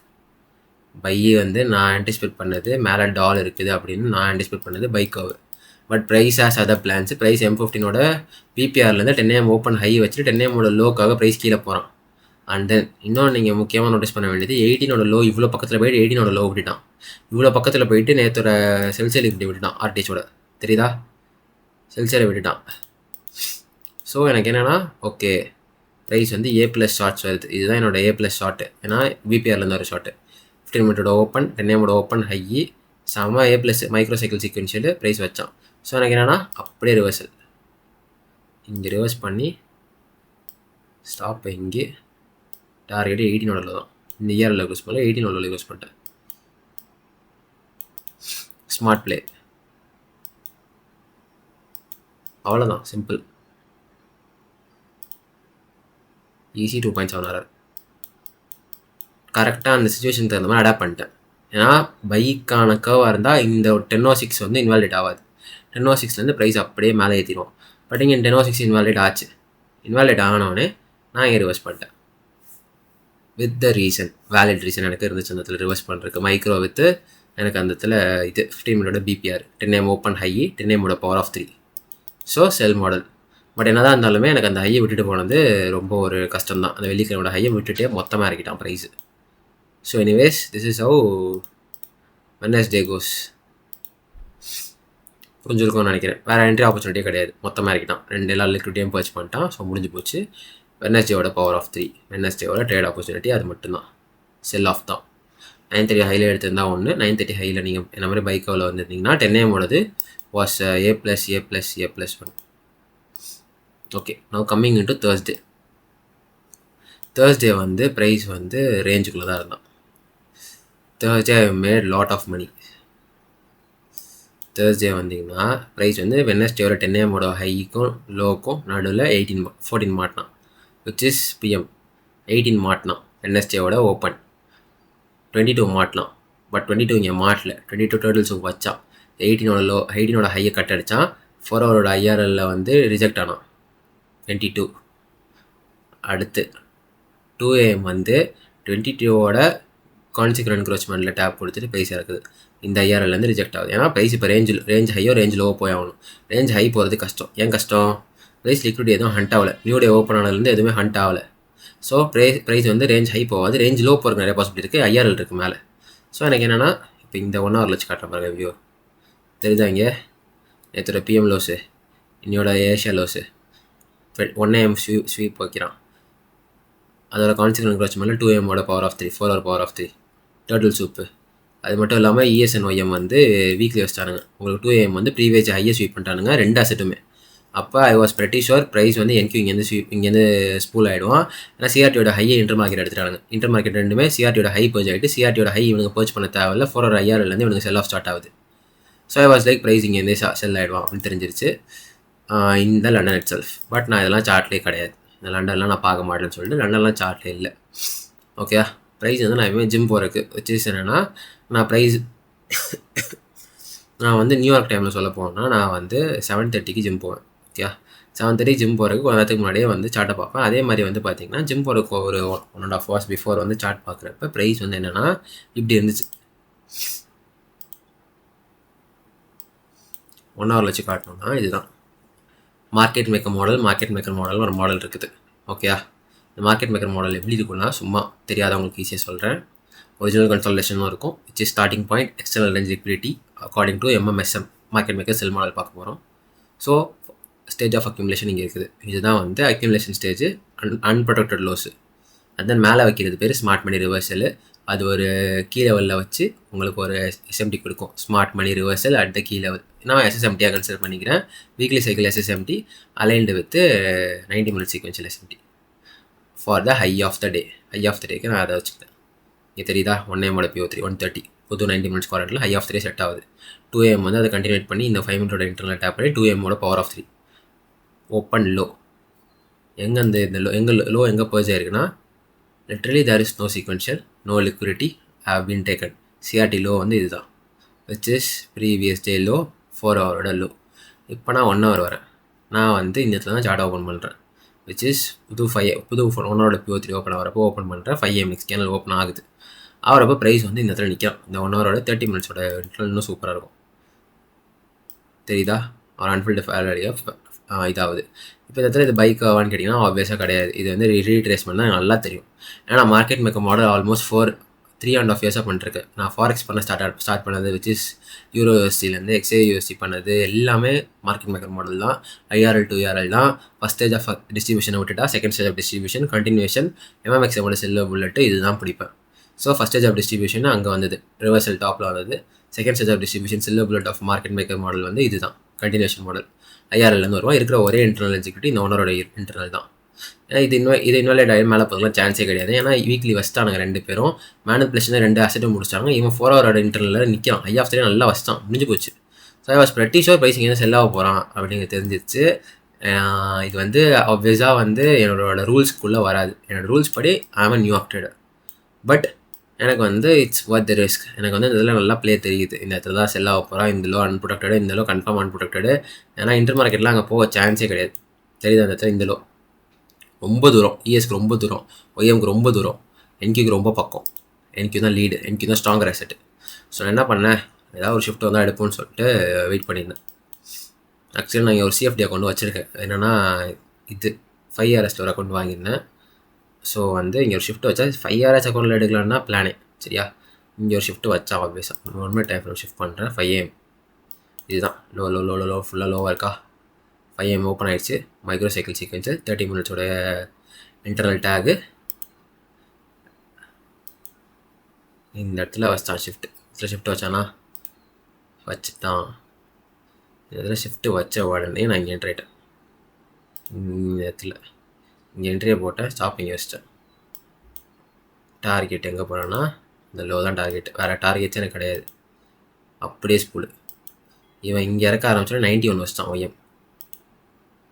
பையை வந்து நான் ஆன்டிசிபேட் பண்ணது மேலே டால் இருக்குது அப்படின்னு நான் ஆன்டிசிபேட் பண்ணது பைக்காவு. But price as other plans, price M15ஓட பிபிஆர்லேருந்து 10 AM ஓப்பன் ஹை வச்சுட்டு 10 AM லோக்காக ப்ரைஸ் கீழே போகிறான். அண்ட் தென் இன்னொன்று நீங்கள் முக்கியமாக நோட்டீஸ் பண்ண வேண்டியது 18ஓட லோ இவ்வளோ பக்கத்தில் போயிட்டு 18ஓட லோ விட்டுட்டான். இவ்வளோ பக்கத்தில் போயிட்டு நேற்றோட செல்சேல் இப்படி விட்டுட்டான், ஆர்டிஎஸோட தெரியுதா, செல்சேலை விட்டுட்டான். ஸோ எனக்கு என்னென்னா ஓகே ப்ரைஸ் வந்து A+ ஷார்ட்ஸ் வருது, இதுதான் என்னோட A+ ஷார்ட்டு. ஏன்னா பிபிஆர்லேருந்து ஒரு ஷார்ட்டு 15 மினிட்டோட ஓப்பன் 10 AM ஓப்பன் ஹை செம்ம A+ micro cycle sequential price வச்சான். ஸோ எனக்கு என்னென்னா அப்படியே ரிவர்சல் இங்கே ரிவர்ஸ் பண்ணி ஸ்டாப்பை இங்கே டார்கெட் 18ஓட தான் இந்த இயரில் யூஸ் பண்ணல, 18ஓட யூஸ் பண்ணிட்டேன். ஸ்மார்ட் பிளே, அவ்வளோதான், சிம்பிள். Easy 2.7 R. கரெக்டாக அந்த சிச்சுவேஷனுக்கு தகுந்த மாதிரி அடாப்ட் பண்ணிட்டேன். ஏன்னா பைக்கான கர்வாக இருந்தால் இந்த 10.06 வந்து இன்வாலிடேட் ஆகாது. 10.06லேருந்து ப்ரைஸ் அப்படியே மேலே ஏற்றிடுவோம். பட் இங்கே 10.06 இன்வாலிடேட் ஆச்சு. இன்வாலிடேட் ஆனோடனே நான் இங்கே ரிவர்ஸ் பண்ணிட்டேன். With the reason, valid reason எனக்கு இருந்துச்சு அந்த இடத்துல ரிவர்ஸ் பண்ணுறதுக்கு. மைக்ரோ வித்து எனக்கு அந்த இடத்துல இது 15 மினிட்டோட BPR, 10 AM open high, 10 AM power of 3. So sell model. But என்ன தான் இருந்தாலுமே எனக்கு அந்த ஹையை விட்டுட்டு போனது ரொம்ப ஒரு கஷ்டம் தான். அந்த வெள்ளிக்கிழமையோட ஹையை விட்டுட்டே மொத்தமாக இறக்கிட்டான் price. So anyways this is how Wednesday goes. புரிஞ்சிருக்கும்னு நினைக்கிறேன். வேறு என்ட்ரி ஆப்பர்ச்சுனிட்டியே கிடையாது. மொத்தமாக இறக்கிட்டான். எல்லா லிக்விடிட்டியும் பர்ச் பண்ணிட்டான். ஸோ முடிஞ்சு போச்சு. வெட்னஸ்டேவோட பவர் ஆஃப் 3, வெட்னஸ்டேவோட ட்ரேட் ஆப்பர்ச்சுனிட்டி அது மட்டும்தான். செல் ஆஃப் தான். 9:30 ஹையில் எடுத்திருந்தால் ஒன்று, 9:30 ஹையில் நீங்கள் என்ன மாதிரி பைக்கோவில் வந்துருந்தீங்கன்னா 10 AM was A++A+A+1. Okay, now coming into Thursday. Thursday வந்து ப்ரைஸ் வந்து ரேஞ்சுக்குள்ளே தான் இருந்தான். Thursday I made lot of money. Thursday வந்தீங்கன்னா ப்ரைஸ் வந்து வெட்னஸ்டேவோட 10 AM ஹைக்கும் லோக்கும் நடுவில் 14 மாட்டினான், விச் இஸ் PM. 18 மாட்டினான் வெட்னஸ்டேவோட ஓப்பன். 22 மாட்டலாம். பட் 22 இங்கே மாட்டல. 22 டேர்ட்டில்ஸும் வச்சான். 18 ஹையை கட் அடித்தான். 4 ஹவரோட IRL வந்து ரிஜெக்ட் ஆனான் 22. அடுத்து 2 AM வந்து 22 கான்சிக்வன்ட் என்க்ரோச்மெண்ட்டில் டேப் கொடுத்துட்டு ப்ரைஸ் இறக்குது. இந்த IRL வந்து ரிஜெக்ட் ஆகுது. ஏன்னா ப்ரைஸ் இப்போ ரேஞ்ச் ஹையோ ரேஞ்ச் லோவோ போய் ஆகணும். ரேஞ்ச் ஹை போகிறது கஷ்டம். ஏன் கஷ்டம்? ப்ரைஸ் லிக்விட் எதுவும் ஹண்ட் ஆகலை. நியூ டே ஓப்பன் ஆனதுலேருந்து எதுவுமே ஹண்ட் ஆகலை. ஸோ ப்ரைஸ் வந்து ரேஞ்ச் ஹை போகாது. ரேஞ்ச் லோ போகிறதுக்கு நிறைய பாசிபிலிட்டி இருக்குது. IRL இருக்குது மேலே. ஸோ எனக்கு என்னென்னா இப்போ இந்த 1 ஹவரில் வச்சு காட்டுற பாருங்க வியூ தெரியுதா? இங்கே நேற்றோட PM லோஸு, இன்னையோட ஏஷியா லோஸு, 1 AM ஸ்வீப் வைக்கிறான். அதோட கான்சிக்வன்ட் என்க்ரோச்மெண்ட்டில் 2 AM power of 3, 4 hour power of 3 turtle soup. அது மட்டும் இல்லாமல் ESNYM வந்து வீக்லி வச்சிட்டானுங்க. உங்களுக்கு 2 AM வந்து ப்ரீவியஸ் ஹையை ஸ்வீப் பண்ணிட்டானுங்க 2 அசெட்டுமே. அப்போ I was pretty sure price வந்து எனக்கு இங்கேருந்து ஸ்பூல் ஆகிடுவான். ஏன்னா CRTயோட ஹையை இன்டர் மார்க்கெட் எடுத்துட்டாங்க. இன்டர் மார்க்கெட் ரெண்டுமே CRTயோட ஹை பர்ச் ஆகிட்டு CRTயோட ஹை இவனுக்கு பர்ச் பண்ண தேவையில்ல. 4 ஹவர் IRLலேருந்து இவனுக்கு செல் ஆஃப் ஸ்டார்ட் ஆகுது. So I was like price இங்கேருந்தே செல் ஆகிடுவான் அப்படின்னு தெரிஞ்சிருச்சு. இந்த லண்டன் இட் செல்ஃப். பட் நான் இதெல்லாம் சார்ட்லேயே கிடையாது. இந்த லண்டன்லாம் நான் பார்க்க மாட்டேன்னு சொல்லிட்டு லண்டன்லாம் சார்ட்லேயே இல்லை. ஓகே, ப்ரைஸ் வந்து நான் எப்பவுமே ஜிம் போகிறதுக்கு வச்சு என்னென்னா நான் ப்ரைஸ் நான் வந்து நியூயார்க் டைமில் சொல்ல போனேன்னா நான் வந்து 7:30 ஜிம் போவேன். ஓகே, 7:30 ஜிம் போகிறதுக்கு கொஞ்ச நேரத்துக்கு முன்னாடியே வந்து சார்ட்டை பார்ப்பேன். அதே மாதிரி வந்து பார்த்திங்கன்னா ஜிம் போகிறதுக்கு ஒரு 1.5 hours பிஃபோர் வந்து சார்ட் பார்க்குறப்ப ப்ரைஸ் வந்து என்னென்னா இப்படி இருந்துச்சு. 1 ஹவரில் வச்சு காட்டணும்னா இதுதான் மார்க்கெட் மேக்கர் மாடல் ஒரு மாடல் இருக்குது. ஓகே, இந்த மார்க்கெட் மேக்கர் மாடல் எப்படி இருக்குன்னா சும்மா தெரியாதவங்களுக்கு ஈஸியாக சொல்கிறேன். ஒரிஜினல் கன்சல்டேஷனும் இருக்கும், which is starting point, external range liquidity according to MMSM market maker sell model பார்க்க போகிறோம். ஸோ ஸ்டேஜ் ஆஃப் அக்யூமுலேஷன் இங்கே இருக்குது. இதுதான் வந்து accumulation stage, unprotected loss. And then மேலே வைக்கிறது பேர் ஸ்மார்ட் மணி ரிவர்சல். அது ஒரு கீ லெவலில் வச்சு உங்களுக்கு ஒரு SMT கொடுக்கும். Smart money reversal at the key level. நான் SSMTயாக கன்சிடர் பண்ணிக்கிறேன். Weekly cycle SSMT aligned with 90 minute sequential SMT for the high of the day. High of the டேக்கு நான் அதை வச்சுக்கிட்டேன். இங்கே தெரியுதா? 1 AM PO3 130 புது 90 minutes குவாரண்டில் high of the day set ஆகுது. 2 AM வந்து அதை கண்டினியூட் பண்ணி இந்த 5 minute இன்டர்னல் டேப் பண்ணி 2 AM power of 3 open low. எங்கே இந்த லோ எங்கே பர்ஸ் ஆயிருக்குன்னா literally there is no sequential, no liquidity have been taken. CRT low வந்து இதுதான், which is previous day low, 4 ஹவரோட லோ. இப்போ நான் 1 hour வரேன். நான் வந்து இந்த இடத்துல தான் சார்ட் ஓப்பன் பண்ணுறேன், விச் இஸ் புது 1 ஹவரோட PO3 ஓப்பன் ஆகிறப்போ ஓப்பன் பண்ணுறேன். 5 AM கேனல் ஓப்பன் ஆகுது. ஆகிறப்போ ப்ரைஸ் வந்து இந்த இடத்துல நிற்கும். இந்த 1 ஹவரோட 30 minutes இன்டர்னல் இன்னும் சூப்பராக இருக்கும். தெரியுதா? ஒரு அன்ஃபில்டு ஃபேலரி ஆஃப் இதாவது. இப்போ இந்த இடத்துல இது பைக் ஆவான்னு கேட்டிங்கன்னா ஆப்வியஸாக கிடையாது. இது வந்து ரீட்ரேஸ்மெண்ட் தான் நல்லா தெரியும். ஏன்னா market maker model almost 3.5 years பண்ணிருக்கேன். நான் ஃபாரெக்ஸ் பண்ண ஸ்டார்ட் பண்ணது, விச் இஸ் EURUSDலேருந்து XAUSD பண்ணது எல்லாமே மார்க்கெட் மேக்கர் மாடல் தான். IRL to ERL தான். ஃபஸ்ட் ஸ்டேஜ் ஆஃப் டிஸ்ட்ரிபியூஷனை விட்டுட்டா second stage of distribution, continuation, MMXMோட செல்ல புல்லட்டு இதுதான் பிடிப்பேன். So first stage of distribution அங்கே வந்தது, ரிவர்சல் டாப்பில் வந்தது. Second stage of distribution silver bullet of market maker model வந்து இதுதான் கண்டினியூஷன் மாடல். IRLலேருந்து வருவான். இருக்கிற ஒரே இன்டர்னல் எக்ஸிக்யூட்டிவ் இந்த ஓனரோட இன்டர்னல் தான். ஏன்னா இது இன்வாலிட் ஆகி மேலே போகிறதுலாம் சான்ஸே கிடையாது. ஏன்னா வீக்லி வச்சிட்டானுங்க 2 பேரும். மேனிபுலேஷன் 2 அசெட்டும் முடிச்சாங்க. இவன் 4 ஹவரோட இன்டர்னலில் நிற்கிறான். ஹை ஆஃப் த்ரீ நல்லா வச்சிட்டான், முடிஞ்சு போச்சு. So I was pretty sure pricing என்ன செல்லாக போகிறான் அப்படிங்கிறது தெரிஞ்சிச்சு. இது வந்து ஆப்வியஸாக வந்து என்னோட ரூல்ஸ்க்குள்ளே வராது. என்னோடய ரூல்ஸ் படி ஐ ஆம் நியூயார்க் ட்ரேடர். பட் எனக்கு வந்து இட்ஸ் ஒர்த் த ரிஸ்க். எனக்கு வந்து இந்த இதில் நல்லா ப்ளே தெரியுது. இந்த இடத்துல தான் செல் ஆக போகிறோம், இந்த லோ அன்ப்ரொடெக்டடு, இந்த லோ கன்ஃபார்ம் அன்ப்ரொடெக்டடு. ஏன்னா இன்டர் மார்க்கெட்டில் அங்கே போக சான்ஸே கிடையாது. தெரியுது அந்த இடத்துல இந்த லோ ரொம்ப தூரம், இஎஸ்க்கு ரொம்ப தூரம், ஒய்எம்க்கு ரொம்ப தூரம், என்கியூக்கு ரொம்ப பக்கம். என்கியூ தான் லீடு, என்கியூ தான் ஸ்ட்ராங்கர் அசெட். ஸோ நான் என்ன பண்ணேன், ஏதாவது ஒரு ஷிஃப்ட் வந்தால் எடுப்போம்னு சொல்லிட்டு வெயிட் பண்ணியிருந்தேன். ஆக்சுவலி நான் இங்கே ஒரு சிஎஃப்டி அக்கௌண்ட் வச்சுருக்கேன். என்னென்னா இது 5RSல ஒரு அக்கௌண்ட் வாங்கியிருந்தேன். ஸோ வந்து இங்கே ஒரு ஷிஃப்ட் வச்சா 5RS அக்கௌண்ட்டில் எடுக்கலான்னா பிளானே சரியா. இங்கே ஒரு ஷிஃப்ட் வச்சா ஆப்வியஸாக 1 minute டைம் ஷிஃப்ட் பண்ணுறேன். 5 AM இதுதான் லோ லோ லோ லோ ஃபுல்லாக லோவாக இருக்கா. 5 AM ஓப்பன் ஆகிடுச்சு. மைக்ரோ சைக்கிள் சீக்வன்ஸு 30 minutesோட இன்டர்னல் டேகு. இந்த இடத்துல வச்சான் ஷிஃப்ட். இதில் ஷிஃப்ட் வச்சானா வச்சுட்டான். இதில் ஷிஃப்ட்டு வச்ச உடனே நான் இங்கே என்ட்ரி ஆகிட்டேன். இந்த இடத்துல இங்கே என்ட்ரியை போட்டேன், ஸ்டாப்பிங் வச்சிட்டேன். டார்கெட் எங்கே போகிறேன்னா இந்த லோ தான் டார்கெட், வேறு டார்கெட்ஸே எனக்கு கிடையாது. அப்படியே ஸ்பூலு இவன் இங்கே இறக்க ஆரம்பிச்சோன்னா 91 வச்சிட்டான் ஒய்எம்.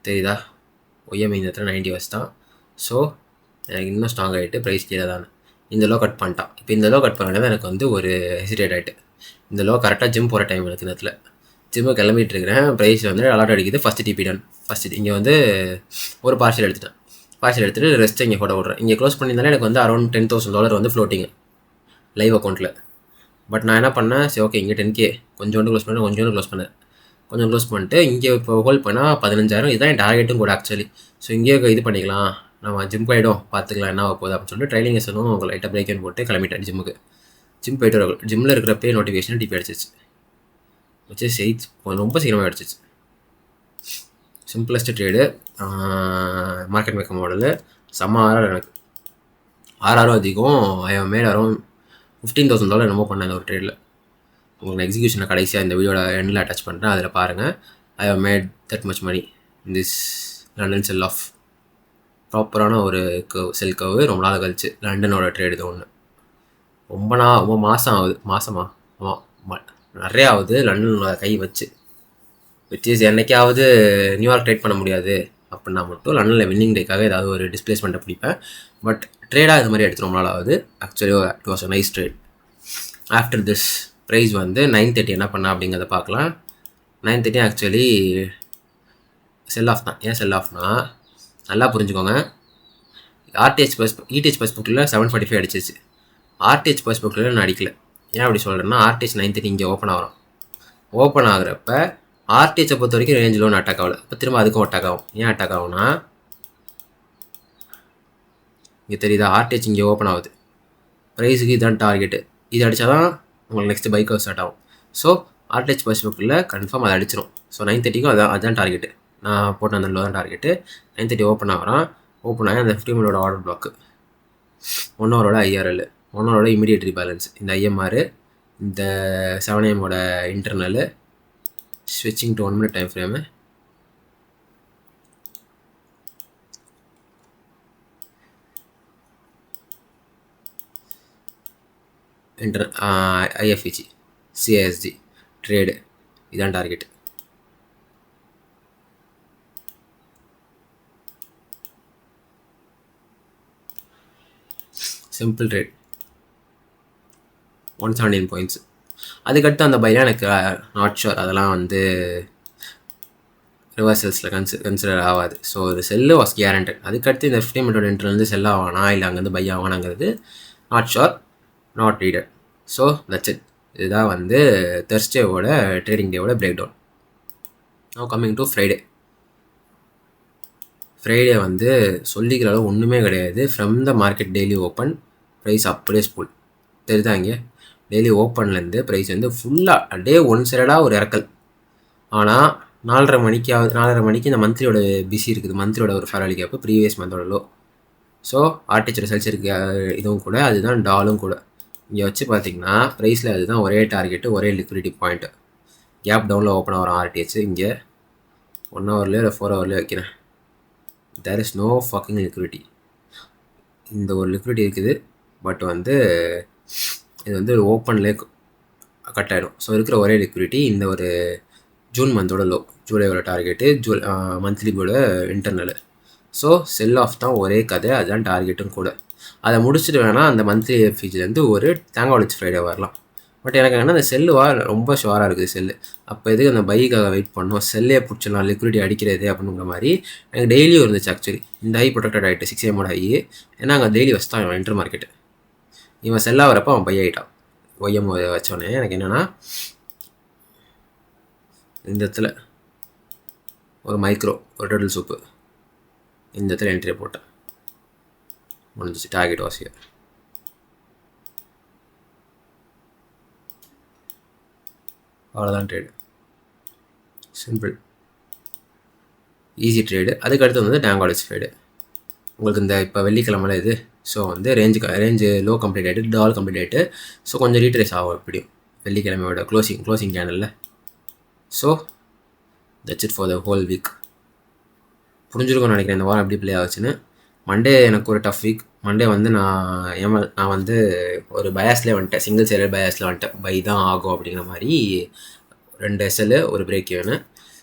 தெரியுதா, ஒய்எம் இந்த இடத்துல 90 வச்சிட்டான். ஸோ எனக்கு இன்னும் ஸ்ட்ராங் ஆகிட்டு ப்ரைஸ் கீழே தானே. இந்த லோ கட் பண்ணிட்டான். இப்போ இந்த லோ கட் பண்ணது எனக்கு வந்து ஒரு ஹெசிடேட் ஆகிட்டு. இந்த லோ கரெக்டாக ஜிம் போகிற டைம் எனக்கு இந்த இடத்துல ஜிம்மு கிளம்பிட்டு இருக்கிறேன். ப்ரைஸ் வந்து அலாட் அடிக்குது. First DP ton. ஃபஸ்ட்டு இங்கே வந்து ஒரு பார்சல் எடுத்துட்டேன். பார்சல் எடுத்துகிட்டு ரெஸ்ட்டு இங்கே போட விட்றேன். இங்கே க்ளோஸ் பண்ணியிருந்தாலே எனக்கு வந்து அரௌண்ட் $10,000 வந்து ஃப்ளோட்டிங்கு லைவ் அக்கௌண்ட்டில். பட் நான் என்ன பண்ணேன், சரி ஓகே இங்கே 10K கொஞ்சோண்டு க்ளோஸ் பண்ணேன், கொஞ்சோண்டு க்ளோஸ் பண்ணேன், கொஞ்சம் க்ளோஸ் பண்ணிட்டு இங்கே இப்போ ஹோல்ட் பண்ணால் 15,000. இதுதான் என் டார்கெட்டும் கூட ஆக்சுவலி. ஸோ இங்கேயே இது பண்ணிக்கலாம், நம்ம ஜிம் போய்டும் பார்த்துக்கலாம் என்ன ஆக போகுது அப்படின்னு சொல்லிட்டு ட்ரைனிங் செஷனும் உங்கள் லைட்டாக பிரேக்கன் போட்டு கிளம்பிட்டேன் ஜிம்முக்கு. ஜிம் போய்ட்டு வர ஜிம்மில் இருக்கிறப்பே நோட்டிஃபிகேஷன் டிபி அடிச்சிச்சு. வச்சு செய்து ரொம்ப சீக்கிரமாக அடிச்சிச்சு. Simplest trade, market maker model, செம்ம ஆர்ஆர். எனக்கு ஆர்ஆரும் அதிகம். ஐ மேட் அரௌண்ட் $15,000 என்னமோ பண்ணேன் ஒரு ட்ரேடில். உங்களுக்கு எக்ஸிக்யூஷனை கடைசியாக இந்த வீடியோட எண்டில் அட்டாச் பண்ணுறேன், அதில் பாருங்கள். I have made that much money in this London sell off. ப்ராப்பரான ஒரு செல் கர்வு ரொம்ப நாள் கழிச்சு லண்டனோட ட்ரேடு இது ஒன்று. ரொம்ப மாதம் ஆகுது. மாதமா ஆமாம் நிறையா ஆகுது லண்டனோட கை வச்சு. விச் இஸ் என்னைக்காவது நியூயார்க் ட்ரேட் பண்ண முடியாது அப்படின்னா மட்டும் லண்டனில் வின்னிங் டேக்காக ஏதாவது ஒரு டிஸ்பிளேஸ்மெண்ட்டை பிடிப்பேன். பட் ட்ரேடாக இது மாதிரி எடுத்து ரொம்ப நாள் ஆகுது. Actually it was a nice trade. After this price வந்து 9:30 என்ன பண்ணா அப்படிங்கிறத பார்க்கலாம். 9:30 ஆக்சுவலி செல் ஆஃப் தான். ஏன் செல் ஆஃப்னா நல்லா புரிஞ்சுக்கோங்க. இடிஹெச் பஸ் புக்கில் 745 அடிச்சிச்சு. ஆர்டிஹெச் பஸ் புக்கில் நான் அடிக்கல. ஏன் அப்படி சொல்கிறேன்னா ஆர்டிஹெச் 9:30 இங்கே ஓப்பன் ஆகிறோம். ஓப்பன் ஆகிறப்ப ஆர்டிஹெச்சை பொறுத்த வரைக்கும் ரேஞ்சில் ஒன்று அட்டாக் ஆகலை. இப்போ திரும்ப அதுக்கும் அட்டாக் ஆகும். ஏன் அட்டாக் ஆகும்னா இங்கே தெரியுதா, ஆர்டிஹெச் இங்கே ஓப்பன் ஆகுது. ப்ரைஸுக்கு இதுதான் டார்கெட்டு. இது அடித்தா தான் உங்களுக்கு நெக்ஸ்ட்டு பைக் ஸ்டார்ட் ஆகும். ஸோ ஆர்டிஹெச் பஸ் புக்கில் கன்ஃபார்ம் அதை அடிச்சிடும். ஸோ 9:30க்கும் அதுதான் டார்கெட்டு. நான் போட்ட அந்த லோ தான் டார்கெட்டு. 9:30 ஓப்பன் ஆகிறான். ஓப்பன் ஆகி அந்த 50 minute order block, 1 hour IRL, 1 hour immediate rebalance, இந்த IMR, இந்த 7 AM இன்டர்னலு, ஸ்விட்சிங் to 1 minute time frame, IFEG, CISG trade, இதான் டார்கெட். Simple trade 117 points. அதுக்கடுத்து அந்த பையன் எனக்கு நாட் ஷோர், அதெல்லாம் வந்து ரிவர்சல்ஸில் கன்சிடர் ஆகாது. ஸோ இது செல்லு வாஸ் கேரண்டட். அதுக்கடுத்து இந்த 50 minute இன்டர்லேருந்து செல் ஆவானா இல்லை அங்கேருந்து பை ஆவானாங்கிறது not sure, not rated. So that's it. இதுதான் வந்து தர்ஸ்டேவோட ட்ரேடிங் டேவோட break down. Now coming to Friday. Friday வந்து சொல்லிக்கிற அளவு ஒன்றுமே கிடையாது. From the market daily open price அப்படியே ஸ்பூல் தெரியுதா. இங்கே டெய்லி ஓப்பன்லேருந்து ப்ரைஸ் வந்து ஃபுல்லாக டே ஒன் சைடாக ஒரு இறக்கல். ஆனால் 4:30 மணிக்கு இந்த மந்த்லியோட பிஸி இருக்குது. மந்த்லியோட ஒரு ஃபேரலி gap previous மந்தோட low. So ஆர்டிஹெச் results இருக்கு இதுவும் கூட, அதுதான் டாலும் கூட. இங்கே வச்சு பார்த்தீங்கன்னா ப்ரைஸில் அதுதான் ஒரே டார்கெட்டு, ஒரே லிக்விடிட்டி பாயிண்ட்டு. கேப் டவுனில் ஓப்பன் ஆகிற ஆர்டிஹெச் இங்கே 1 hourலேயே இல்லை 4 hourலேயே வைக்கிறேன். There is no fucking liquidity. இந்த ஒரு லிக்விடிட்டி இருக்குது, பட் வந்து இது வந்து ஒரு ஓப்பன்லேயே கட் ஆகிடும். ஸோ இருக்கிற ஒரே லிக்விடிட்டி இந்த ஒரு ஜூன் மந்தோட லோ, ஜூலையோட டார்கெட்டு, மந்த்லி போட இன்டர்னல். ஸோ செல் ஆஃப் தான் ஒரே கதை, அதுதான் டார்கெட்டும் கூட. அதை முடிச்சுட்டு வேணால் அந்த மந்த்லி ஃபீச்சர்லேருந்து ஒரு தேங்காய் உடைச்சி ஃப்ரைடே வரலாம். பட் எனக்கு என்னென்னா அந்த செல்லுவா ரொம்ப ஷுவராக இருக்குது செல்லு. அப்போ எதுக்கு அந்த பைக்காக வெயிட் பண்ணோம், செல்லே பிடிச்சிடலாம், லிக்விடிட்டி அடிக்கிறது அப்படிங்கிற மாதிரி எனக்கு டெய்லியும் இருந்துச்சு. ஆக்சுவலி இந்த ஹை ப்ரொடெக்டட் ஆகிட்டு 6 AM ஹை, ஏன்னா அங்கே டெய்லி வச்சுட்டான் இவன் இன்டர் மார்க்கெட்டு. இவன் செல்லாக வரப்போ அவன் பை ஆகிட்டான். ஒய்எம் வச்சோடனே எனக்கு என்னென்னா இந்த இடத்துல ஒரு மைக்ரோ ஒரு டோட்டல் சூப்பு இந்த இடத்துல என்ட்ரி போட்டேன், முடிஞ்சிச்சு. டார்கெட் வாசியர் அவ்வளோதான். Trade simple, easy trade. அதுக்கடுத்து வந்து டேங்காலஜ் ட்ரேடு. உங்களுக்கு இந்த இப்போ வெள்ளிக்கிழமை இது, ஸோ வந்து ரேஞ்சு லோ கம்ப்ளீட் ஆகிட்டு, டால் கம்ப்ளீட் ஆகிட்டு, ஸோ கொஞ்சம் ரீட்ரேஸ் ஆகும் எப்படியும் வெள்ளிக்கிழமையோட க்ளோசிங் கேனலில். So that's it for the whole week. புரிஞ்சிருக்கும்னு நினைக்கிறேன் இந்த வாரம் எப்படி ப்ளே ஆச்சுன்னு. மண்டே எனக்கு ஒரு டஃப் வீக். மண்டே வந்து நான் வந்து ஒரு பயாஸ்லேயே வந்துட்டேன், சிங்கிள் சைடட் பயாஸில் வந்துட்டேன். பை தான் ஆகும் அப்படிங்கிற மாதிரி 2 SL ஒரு பிரேக் வேணும்.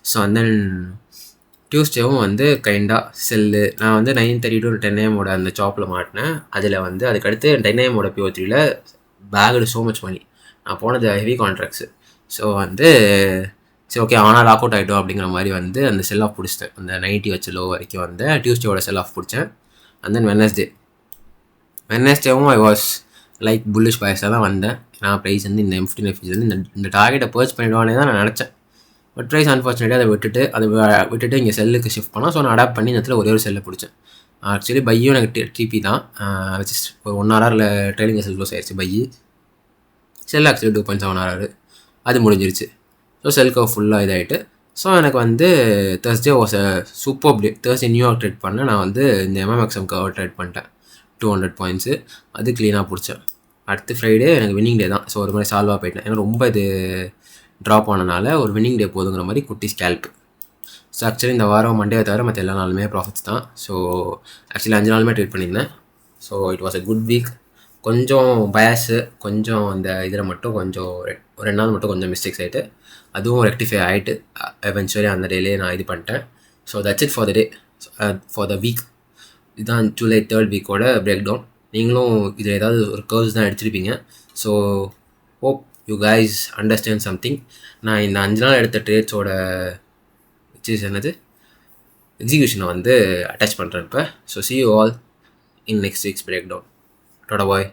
ஸோ அண்ட் தென் டியூஸ்டேவும் வந்து கைண்டாக செல்லு. நான் வந்து 9:30 to 10 AM அந்த சாப்பில் மாட்டினேன். அதில் வந்து அதுக்கடுத்து 10 AM PO3 bagged so much money. நான் போனது ஹெவி கான்ட்ராக்ட்ஸு. ஸோ வந்து சரி ஓகே ஆனால் லாக் அவுட் ஆகிட்டோம் அப்படிங்கிற மாதிரி வந்து அந்த செல் ஆஃப் பிடிச்சிட்டேன். அந்த 90 வச்சு லோ வரைக்கும் வந்து டியூஸ்டேவோட செல் ஆஃப் பிடிச்சேன். அண்ட் தென் வெனஸ்டேவும் ஐ வாஸ் லைக் புல்லிஷ் பாய்ஸாக தான் வந்தேன். நான் ப்ரைஸ் வந்து இந்த M15 வந்து இந்த டார்கெட்டை பர்ச் பண்ணிடுவானே தான் நான் நினச்சேன். பட் ப்ரைஸ் அன்ஃபார்ச்சுனேட்டாக அதை விட்டுட்டு இங்கே செல்லுக்கு ஷிஃப்ட் பண்ணால். ஸோ நான் அடாப்ட் பண்ணி இந்த இடத்துல ஒரே ஒரு செல்லை பிடிச்சேன். ஆக்சுவலி பையும் எனக்கு டிபி தான், ஒரு 1 hourல ட்ரைலிங் செல் க்ளோஸ் ஆயிடுச்சு. பை செல் ஆக்சுவலி 2.7 hour அது முடிஞ்சிருச்சு. ஸோ செல்கோ ஃபுல்லாக இதாகிட்டு. ஸோ எனக்கு வந்து Thursday was super day. Thursday New York trade பண்ணேன். நான் வந்து இந்த MMXM கவர் ட்ரேட் பண்ணிட்டேன் 200 points, அது க்ளீனாக பிடிச்சேன். அடுத்து ஃப்ரைடே எனக்கு வின்னிங் டே தான். ஸோ ஒரு மாதிரி சால்வாக போயிட்டேன். ஏன்னா ரொம்ப இது ட்ராப் ஆனனால ஒரு வின்னிங் டே போதுங்கிற மாதிரி குட்டி ஸ்கேல்ப்பு. ஸோ ஆக்சுவலி இந்த வாரம் மண்டே தவிர மற்ற எல்லா நாளுமே ப்ராஃபிட்ஸ் தான். ஸோ ஆக்சுவலி 5 நாளுமே ட்ரேட் பண்ணியிருந்தேன். So it was a good week. கொஞ்சம் பயாஸு, கொஞ்சம் இந்த இதில் மட்டும் கொஞ்சம் ஒரு 2 நாள் மட்டும் கொஞ்சம் மிஸ்டேக்ஸ் ஆகிட்டு, அதுவும் ரெக்டிஃபை ஆகிட்டு எவென்ச்சுவலி அந்த டேலே நான் இது பண்ணிட்டேன். So that's it for the day, for the week. இதுதான் ஜூலை 3rd வீக்கோட பிரேக் டவுன். நீங்களும் இதில் ஏதாவது ஒரு கர்வ்ஸ் தான் எடுத்துருப்பீங்க. So hope you guys understand something. நான் இந்த 5 நாள் எடுத்த ட்ரேட்ஸோட எக்ஸிக்யூஷனை வந்து அட்டாச் பண்ணுறேன் இப்போ. So see you all in next week's breakdown. Tata bye.